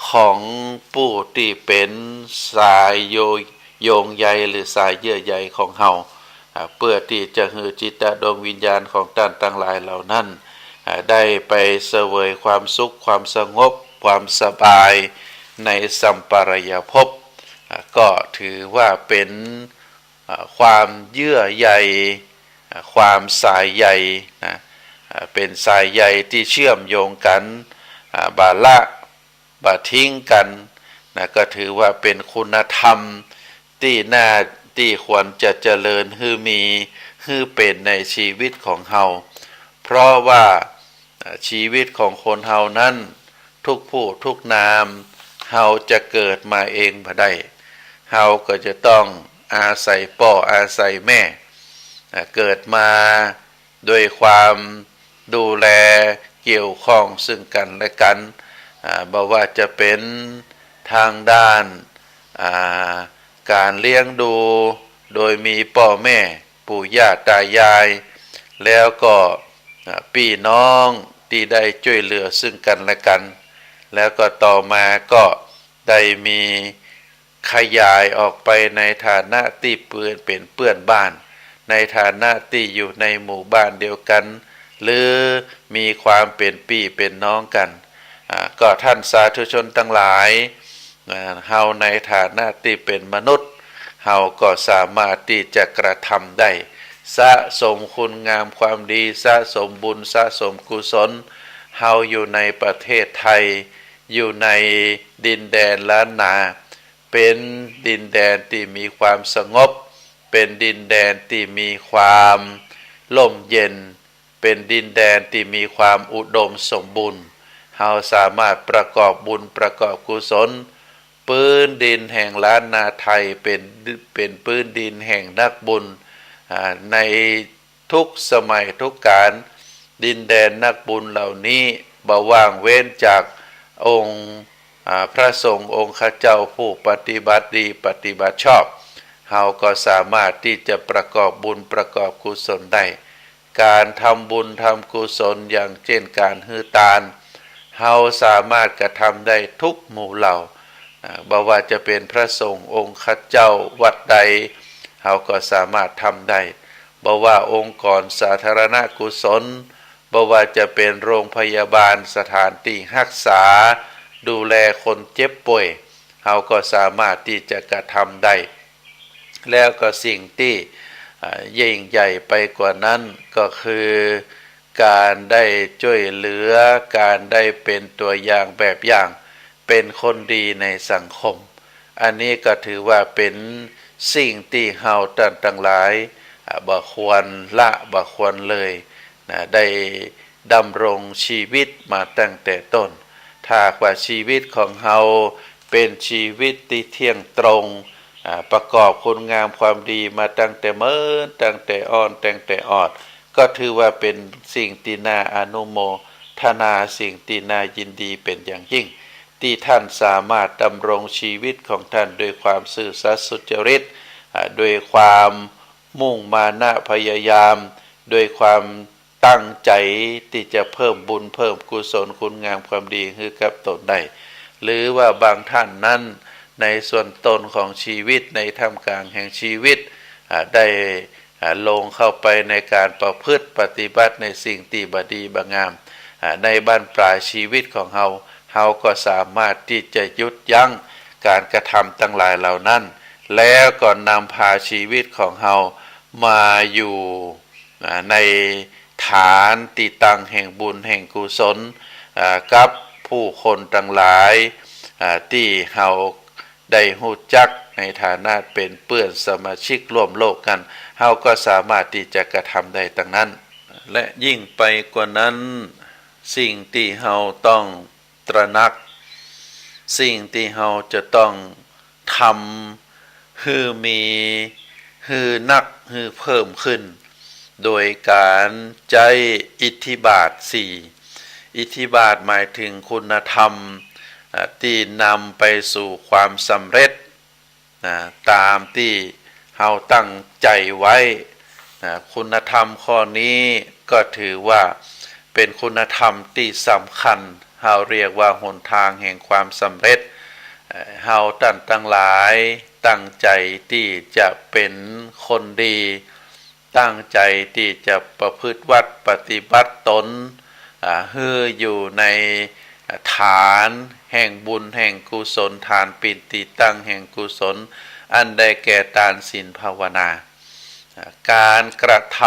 S1: ของผู้ที่เป็นสายโยงใยหรือสายเยื่อใยของเฮาเพื่อที่จะฮือจิตดวงวิญญาณของท่านทั้งหลายเหล่านั้นได้ไปเสวยความสุขความสงบความสบายในสัมปรายภพก็ถือว่าเป็นความเยื่อใยความสายใยเป็นสายใยที่เชื่อมโยงกันบาละบาทิ้งกันก็ถือว่าเป็นคุณธรรมที่ควรจะเจริญให้เป็นในชีวิตของเฮาเพราะว่าชีวิตของคนเฮานั้นทุกผู้ทุกนามเฮาจะเกิดมาเองบ่ได้เฮาก็จะต้องอาศัยพ่ออาศัยแม่เกิดมาโดยความดูแล เกี่ยวข้องซึ่งกันและกันบ่ว่าจะเป็นทางด้านการเลี้ยงดูโดยมีพ่อแม่ปู่ย่าตายายแล้วก็พี่น้องที่ได้ช่วยเหลือซึ่งกันและกันแล้วก็ต่อมาก็ได้มีขยายออกไปในฐานะที่เป็นเพื่อนบ้านในฐานะที่อยู่ในหมู่บ้านเดียวกันหรือมีความเป็นพี่เป็นน้องกันก็ท่านสาธุชนทั้งหลายเฮาในฐานะที่เป็นมนุษย์เฮาก็สามารถที่จะกระทำได้สะสมคุณงามความดีสะสมบุญสะสมกุศลเฮาอยู่ในประเทศไทยอยู่ในดินแดนล้านนาเป็นดินแดนที่มีความสงบเป็นดินแดนที่มีความร่มเย็นเป็นดินแดนที่มีความอุดมสมบูรณ์เฮาสามารถประกอบบุญประกอบกุศลพื้นดินแห่งล้านนาไทยเป็นพื้นดินแห่งนักบุญในทุกสมัยทุกการดินแดนนักบุญเหล่านี้บ่ว่างเว้นจากองค์พระสงฆ์องค์ข้าเจ้าผู้ปฏิบัติดีปฏิบัติชอบเฮาก็สามารถที่จะประกอบบุญประกอบกุศลได้การทำบุญทำกุศลอย่างเช่นการฮือทานเฮาสามารถกระทำได้ทุกหมู่เหล่าบ่ว่าจะเป็นพระสงฆ์องค์ข้าเจ้าวัดใดเฮาก็สามารถทำได้บ่ว่าองค์กรสาธารณกุศลบ่ว่าจะเป็นโรงพยาบาลสถานที่รักษาดูแลคนเจ็บป่วยเฮาก็สามารถที่จะกระทำได้แล้วก็สิ่งที่ยิ่งใหญ่ไปกว่านั้นก็คือการได้ช่วยเหลือการได้เป็นตัวอย่างแบบอย่างเป็นคนดีในสังคมอันนี้ก็ถือว่าเป็นสิ่งที่เฮาทั้งหลายบ่ควรละบ่ควรเลยได้ดำรงชีวิตมาตั้งแต่ต้นถ้าว่าชีวิตของเฮาเป็นชีวิตที่เที่ยงตรงประกอบคุณงามความดีมาตั้งแต่เมื่อตั้งแต่อ่อนตั้งแต่ออดก็ถือว่าเป็นสิ่งที่น่าอนุโมทนาสิ่งที่น่ายินดีเป็นอย่างยิ่งที่ท่านสามารถดำรงชีวิตของท่านด้วยความซื่อสัตย์สุจริตด้วยความมุ่งมานะพยายามด้วยความตั้งใจที่จะเพิ่มบุญเพิ่มกุศลคุณงามความดีให้กับตนได้หรือว่าบางท่านนั้นในส่วนตนของชีวิตในท่ามกลางแห่งชีวิตได้ลงเข้าไปในการประพฤติปฏิบัติในสิ่งที่บดีบงามในบั้นปลายชีวิตของเฮาก็สามารถที่จะยุดยั้งการกระทำทั้งหลายเหล่านั้นแล้วก็นำพาชีวิตของเฮามาอยู่ในฐานที่ตั้งแห่งบุญแห่งกุศลกับผู้คนทั้งหลายที่เฮาได้รู้จักในฐานะเป็นเพื่อนสมาชิกร่วมโลกกันเฮาก็สามารถที่จะกระทำได้ทั้งนั้นและยิ่งไปกว่านั้นสิ่งที่เฮาต้องตระหนักสิ่งที่เฮาจะต้องทำให้มีให้นักให้เพิ่มขึ้นโดยการใจอิทธิบาท4อิทธิบาทหมายถึงคุณธรรมที่นำไปสู่ความสำเร็จตามที่เฮาตั้งใจไว้คุณธรรมข้อนี้ก็ถือว่าเป็นคุณธรรมที่สำคัญเฮาเรียกว่าหนทางแห่งความสำเร็จเฮาทั้งหลายตั้งใจที่จะเป็นคนดีตั้งใจที่จะประพฤติวัดปฏิบัติตนให้อยู่ในฐานแห่งบุญแห่งกุศลฐานปิติตั้งแห่งกุศลอันได้แก่ทานศีลภาวนาการกระท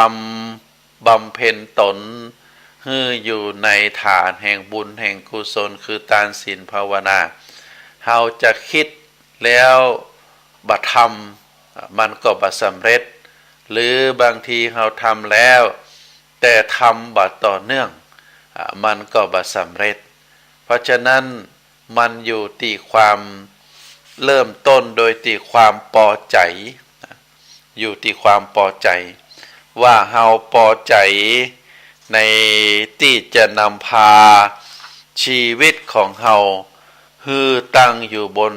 S1: ำบำเพ็ญตนให้อยู่ในฐานแห่งบุญแห่งกุศลคือทานศีลภาวนาเฮาจะคิดแล้วบ่ทำมันก็บ่สำเร็จหรือบางทีเฮาทำแล้วแต่ทำบ่ต่อเนื่องมันก็บ่สำเร็จเพราะฉะนั้นมันอยู่ที่ความเริ่มต้นโดยที่ความพอใจอยู่ที่ความพอใจว่าเฮาพอใจ ในที่จะนำพาชีวิตของเฮาฮือตั้งอยู่บน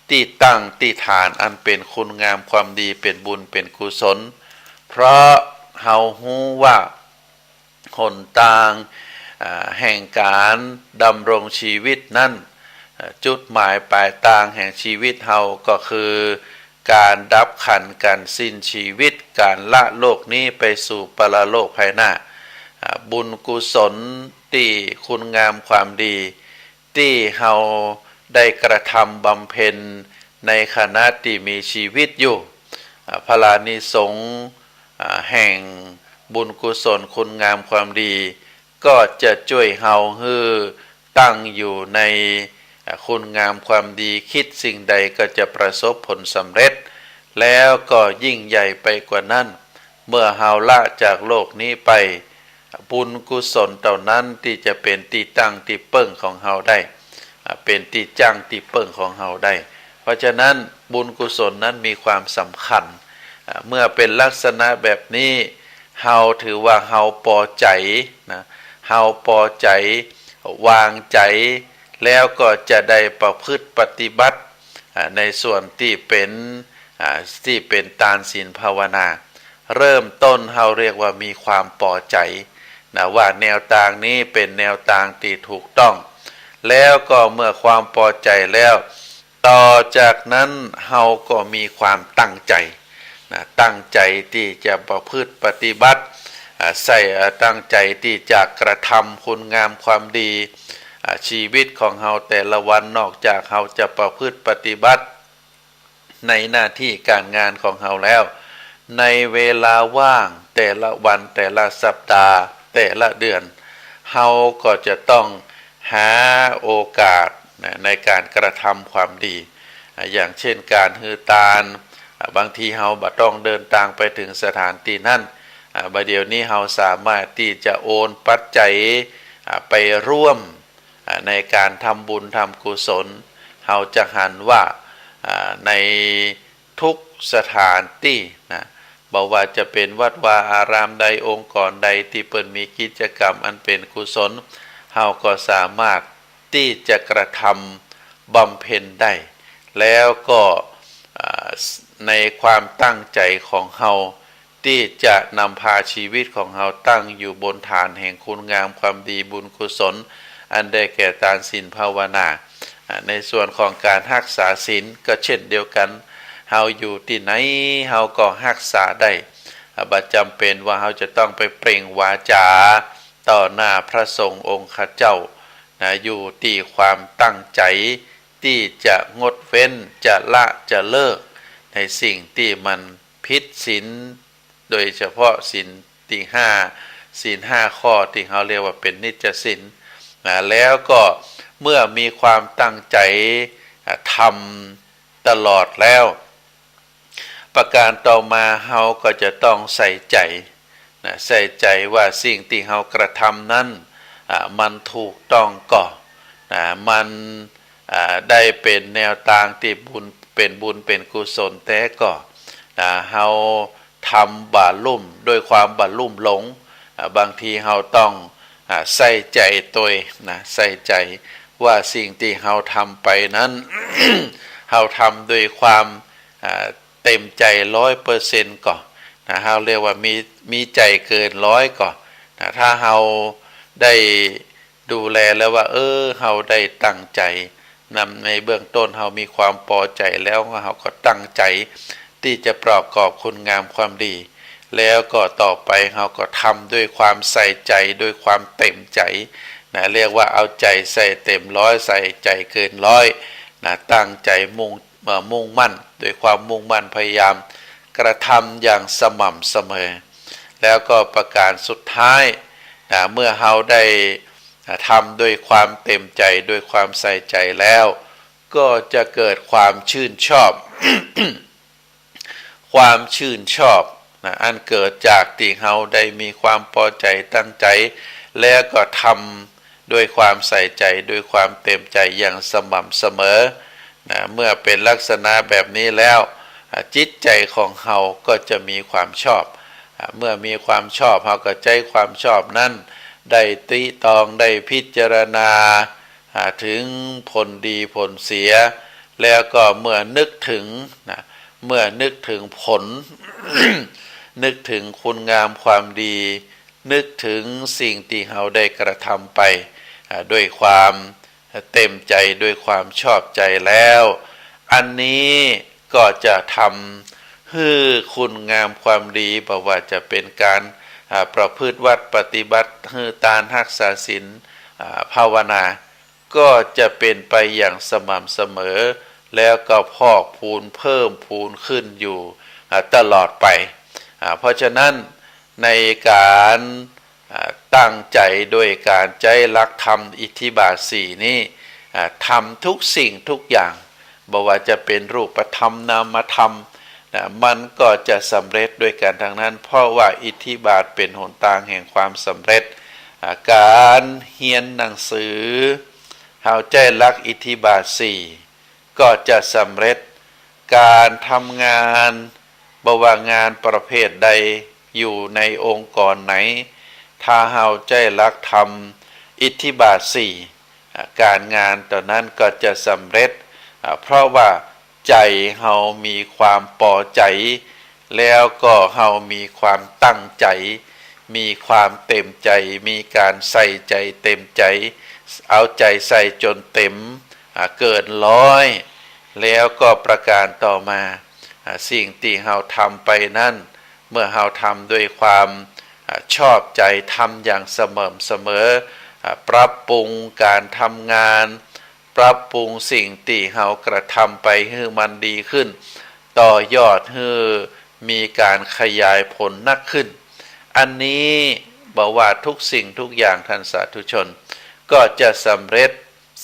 S1: ที่ตั้งที่ฐานอันเป็นคุณงามความดีเป็นบุญเป็นกุศลเพราะเฮาฮู้ว่าหนทางแห่งการดำรงชีวิตนั้นจุดหมายปลายทางแห่งชีวิตเฮาก็คือการดับขันธ์การสิ้นชีวิตการละโลกนี้ไปสู่ปรโลกภายหน้าบุญกุศลที่คุณงามความดีที่เฮาได้กระทำบำเพ็ญในขณะที่มีชีวิตอยู่พลานิสงส์แห่งบุญกุศลคุณงามความดีก็จะช่วยเฮาให้ตั้งอยู่ในคุณงามความดีคิดสิ่งใดก็จะประสบผลสำเร็จแล้วก็ยิ่งใหญ่ไปกว่านั้นเมื่อเฮาละจากโลกนี้ไปบุญกุศลเหล่านั้นที่จะเป็นที่ตั้งที่เปิ้งของเฮาได้เป็นที่จ้างที่เปิ้งของเฮาได้เพราะฉะนั้นบุญกุศลนั้นมีความสำคัญเมื่อเป็นลักษณะแบบนี้เฮาถือว่าเฮาพอใจนะเฮาพอใจวางใจแล้วก็จะได้ประพฤติปฏิบัติในส่วนที่เป็นทานศีลภาวนาเริ่มต้นเฮาเรียกว่ามีความพอใจนะว่าแนวทางนี้เป็นแนวทางที่ถูกต้องแล้วก็เมื่อความพอใจแล้วต่อจากนั้นเฮาก็มีความตั้งใจนะตั้งใจที่จะประพฤติปฏิบัติใส่ตั้งใจที่จะกระทำคุณงามความดีชีวิตของเฮาแต่ละวันนอกจากเฮาจะประพฤติปฏิบัติในหน้าที่การงานของเฮาแล้วในเวลาว่างแต่ละวันแต่ละสัปดาห์แต่ละเดือนเฮาก็จะต้องหาโอกาสในการกระทำความดีอย่างเช่นการฮือทานบางทีเฮาบ่ต้องเดินทางไปถึงสถานที่นั้นบัดเดี๋ยวนี้เฮาสามารถที่จะโอนปัจจัยไปร่วมในการทำบุญทำกุศลเฮาจะหันว่าในทุกสถานที่นะบอกว่าจะเป็นวัดวาอารามใดองค์กรใดที่เปิดมีกิจกรรมอันเป็นกุศลเฮาก็สามารถที่จะกระทำบำเพ็ญได้แล้วก็ในความตั้งใจของเฮาที่จะนำพาชีวิตของเฮาตั้งอยู่บนฐานแห่งคุณงามความดีบุญกุศลอันได้แก่ทานศีลภาวนาในส่วนของการรักษาศีลก็เช่นเดียวกันเฮาอยู่ที่ไหนเฮาก็รักษาได้บ่จำเป็นว่าเฮาจะต้องไปเปล่งวาจาต่อหน้าพระสงฆ์องค์ข้าเจ้าอยู่ที่ความตั้งใจที่จะงดเว้นจะละจะเลิกในสิ่งที่มันผิดศีลโดยเฉพาะศีลที่ศีล5ข้อที่เขาเรียกว่าเป็นนิจศีลแล้วก็เมื่อมีความตั้งใจทำตลอดแล้วประการต่อมาเฮาก็จะต้องใส่ใจใส่ใจว่าสิ่งที่เฮากระทำนั้นมันถูกต้องก่อนมันได้เป็นแนวทางที่บุญเป็นกุศลแต่ก่อนเฮาทำบาลุ่มด้วยความบาลุ่มหลงบางทีเฮาต้องใส่ใจตัวใส่ใจว่าสิ่งที่เฮาทำไปนั้น เฮาทำด้วยความเต็มใจ100%ก่อนเฮาเรียกว่ามีใจเกิน100ก่อนถ้าเฮาได้ดูแลแล้วว่าเฮาได้ตั้งใจในเบื้องต้นเฮามีความพอใจแล้วเฮาก็ตั้งใจที่จะประกอบคุณงามความดีแล้วก็ต่อไปเฮาก็ทำด้วยความใส่ใจด้วยความเต็มใจเรียกว่าเอาใจใส่เต็ม100ใส่ใจเกิน100ตั้งใจมุ่งมั่นด้วยความมุ่งมั่นพยายามกระทำอย่างสม่ำเสมอแล้วก็ประการสุดท้ายเมื่อเฮาได้ทำด้วยความเต็มใจด้วยความใส่ใจแล้วก็จะเกิดความชื่นชอบ ความชื่นชอบอันเกิดจากที่เฮาได้มีความพอใจตั้งใจแล้วก็ทำด้วยความใส่ใจด้วยความเต็มใจอย่างสม่ำเสมอเมื่อเป็นลักษณะแบบนี้แล้วจิตใจของเฮาก็จะมีความชอบ เมื่อมีความชอบเราก็ใจความชอบนั้นได้ตริตรองได้พิจารณาถึงผลดีผลเสียแล้วก็เมื่อนึกถึงเมื่อนึกถึงผล นึกถึงคุณงามความดีนึกถึงสิ่งที่เราได้กระทำไปด้วยความเต็มใจด้วยความชอบใจแล้วอันนี้ก็จะทำให้คุณงามความดีบ่ว่าจะเป็นการประพฤติวัดปฏิบัติให้ทานรักษาศีลภาวนาก็จะเป็นไปอย่างสม่ำเสมอแล้วก็พอกพูนเพิ่มพูนขึ้นอยู่ตลอดไปเพราะฉะนั้นในการตั้งใจโดยการใจรักธรรมอิทธิบาทสี่นี้ทำทุกสิ่งทุกอย่างบ่ว่าจะเป็นรูปธรรมนามธรรมมันก็จะสำเร็จด้วยกันทั้งนั้นเพราะว่าอิทธิบาทเป็นหนทางแห่งความสำเร็จการเรียนหนังสือเอาใจรักอิทธิบาทสี่ก็จะสำเร็จการทำงานบ่ว่างานประเภทใดอยู่ในองค์กรไหนถ้าเอาใจรักธรรมอิทธิบาทสี่การงานตอนนั้นก็จะสำเร็จเพราะว่าใจเฮามีความพอใจแล้วก็เฮามีความตั้งใจมีความเต็มใจมีการใส่ใจเต็มใจเอาใจใส่จนเต็มเกินร้อยแล้วก็ประการต่อมาสิ่งที่เฮาทำไปนั่นเมื่อเฮาทำด้วยความชอบใจทำอย่างสม่ำเสมอปรับปรุงการทำงานปรับปรุงสิ่งที่เฮากระทำไปให้มันดีขึ้นต่อยอดให้มีการขยายผลนักขึ้นอันนี้บอกว่าทุกสิ่งทุกอย่างท่านสาธุชนก็จะสำเร็จ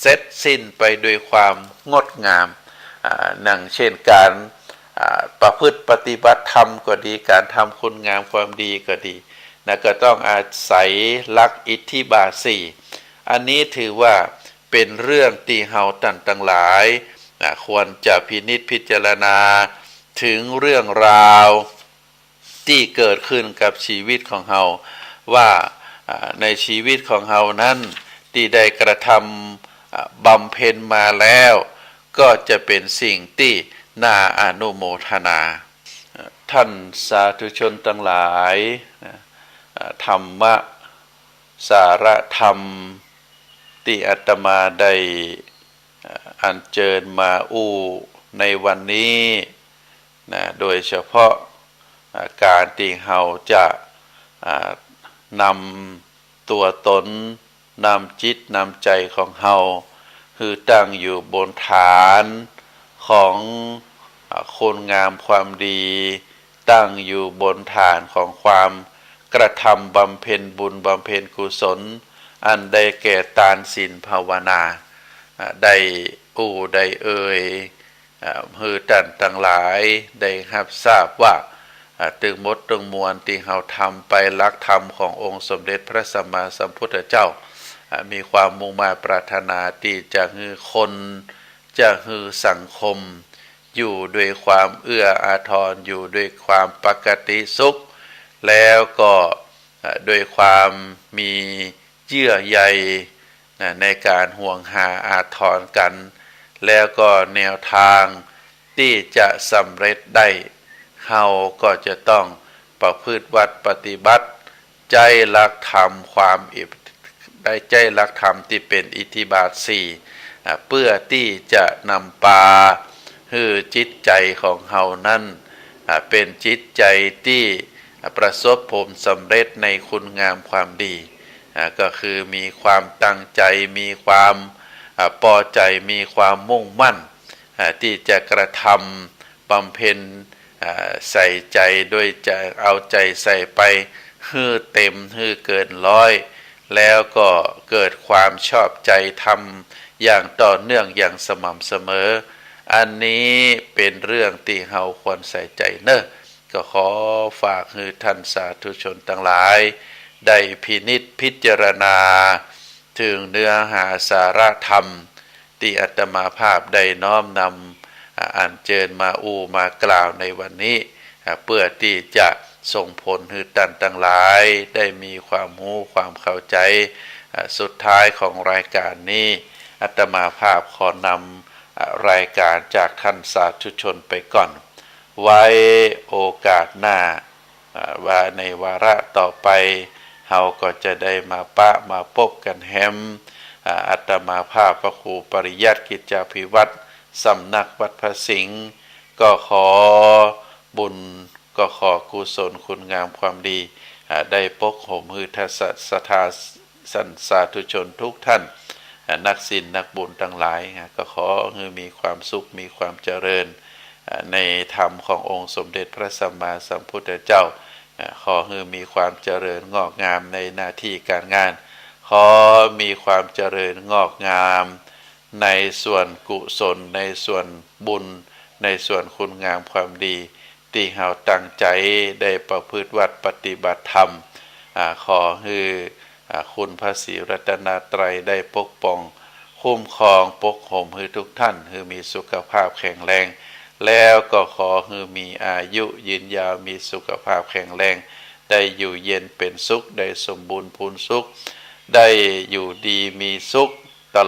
S1: เสร็จสิ้นไปด้วยความงดงามนั่งเช่นการประพฤติปฏิบัติธรรมก็ดีการทำคุณงามความดีก็ดีก็ต้องอาศัยหลักอิทธิบาทสี่อันนี้ถือว่าเป็นเรื่องที่เฮาต่างหลายควรจะพินิจพิจารณาถึงเรื่องราวที่เกิดขึ้นกับชีวิตของเฮาว่าในชีวิตของเฮานั้นที่ได้กระทำบำเพ็ญมาแล้วก็จะเป็นสิ่งที่น่าอนุโมทนาท่านสาธุชนทั้งหลายธรรมะสาระธรรมที่อาตมาได้อัญเชิญมาอู้ในวันนี้โดยเฉพาะการที่เราจะนำตัวตนนำจิตนำใจของเราคือตั้งอยู่บนฐานของคุณงามความดีตั้งอยู่บนฐานของความกระทำบำเพ็ญบุญบำเพ็ญกุศลอันได้แก่ทานศีลภาวนาได้ได้เอ่ยฮือท่านทั้งหลายได้รับทราบว่าตึงมดตึงมวลที่เราทำไปลักธรรมขององค์สมเด็จพระสัมมาสัมพุทธเจ้ามีความมุ่งมาปรารถนาที่จะฮือคนจะฮือสังคมอยู่ด้วยความเอื้ออาทรอยู่ด้วยความปกติสุขแล้วก็ด้วยความมีเยื่อใยในการห่วงหาอาทรกันแล้วก็แนวทางที่จะสำเร็จได้เฮาก็จะต้องประพฤติวัดปฏิบัติใจรักธรรมความได้ใจรักธรรมที่เป็นอิทธิบาทสี่เพื่อที่จะนำปาให้จิตใจของเฮานั้นเป็นจิตใจที่ประสบผลสำเร็จในคุณงามความดีก็คือมีความตั้งใจมีความพอใจมีความมุ่งมั่นที่จะกระทำบำเพ็ญใส่ใจด้วยจะเอาใจใส่ไปให้เต็มให้เกินร้อยแล้วก็เกิดความชอบใจทำอย่างต่อเนื่องอย่างสม่ำเสมออันนี้เป็นเรื่องที่เราควรใส่ใจเนอะก็ขอฝากให้ท่านสาธุชนทั้งหลายได้พินิจพิจารณาถึงเนื้อหาสาระธรรมที่อาตมาภาพได้น้อมนำอัญเชิญมาอู้มากล่าวในวันนี้เพื่อที่จะ ส่งผลให้ท่านทั้งหลายได้มีความรู้ความเข้าใจสุดท้ายของรายการนี้อาตมาภาพขอนำรายการจากท่านสาธุชนไปก่อนไว้โอกาสหน้าว่าในวาระต่อไปเฮาก็จะได้มามาพบกันแฮมอาตมาภาพพระครูปริยัติกิจจาภิวัตรสำนักวัดพระสิงห์ก็ขอบุญก็ขอกุศลคุณงามความดีได้ปกห่มฮือทัศธาสันสาธุชนทุกท่านนักศีลนักบุญทั้งหลายก็ขอให้มีความสุขมีความเจริญในธรรมขององค์สมเด็จพระสัมมาสัมพุทธเจ้าขอให้มีความเจริญงอกงามในหน้าที่การงานขอมีความเจริญงอกงามในส่วนกุศลในส่วนบุญในส่วนคุณงามความดีที่เราตั้งใจได้ประพฤติวัดปฏิบัติธรรมขอให้คุณพระศรีรัตนตรัยได้ปกป้องคุ้มครองปกห่มให้ทุกท่านให้มีสุขภาพแข็งแรงแล้วก็ขอให้มีอายุยืนยาวมีสุขภาพแข็งแรงได้อยู่เย็นเป็นสุขได้สมบูรณ์พูนสุขได้อยู่ดีมีสุขตลอด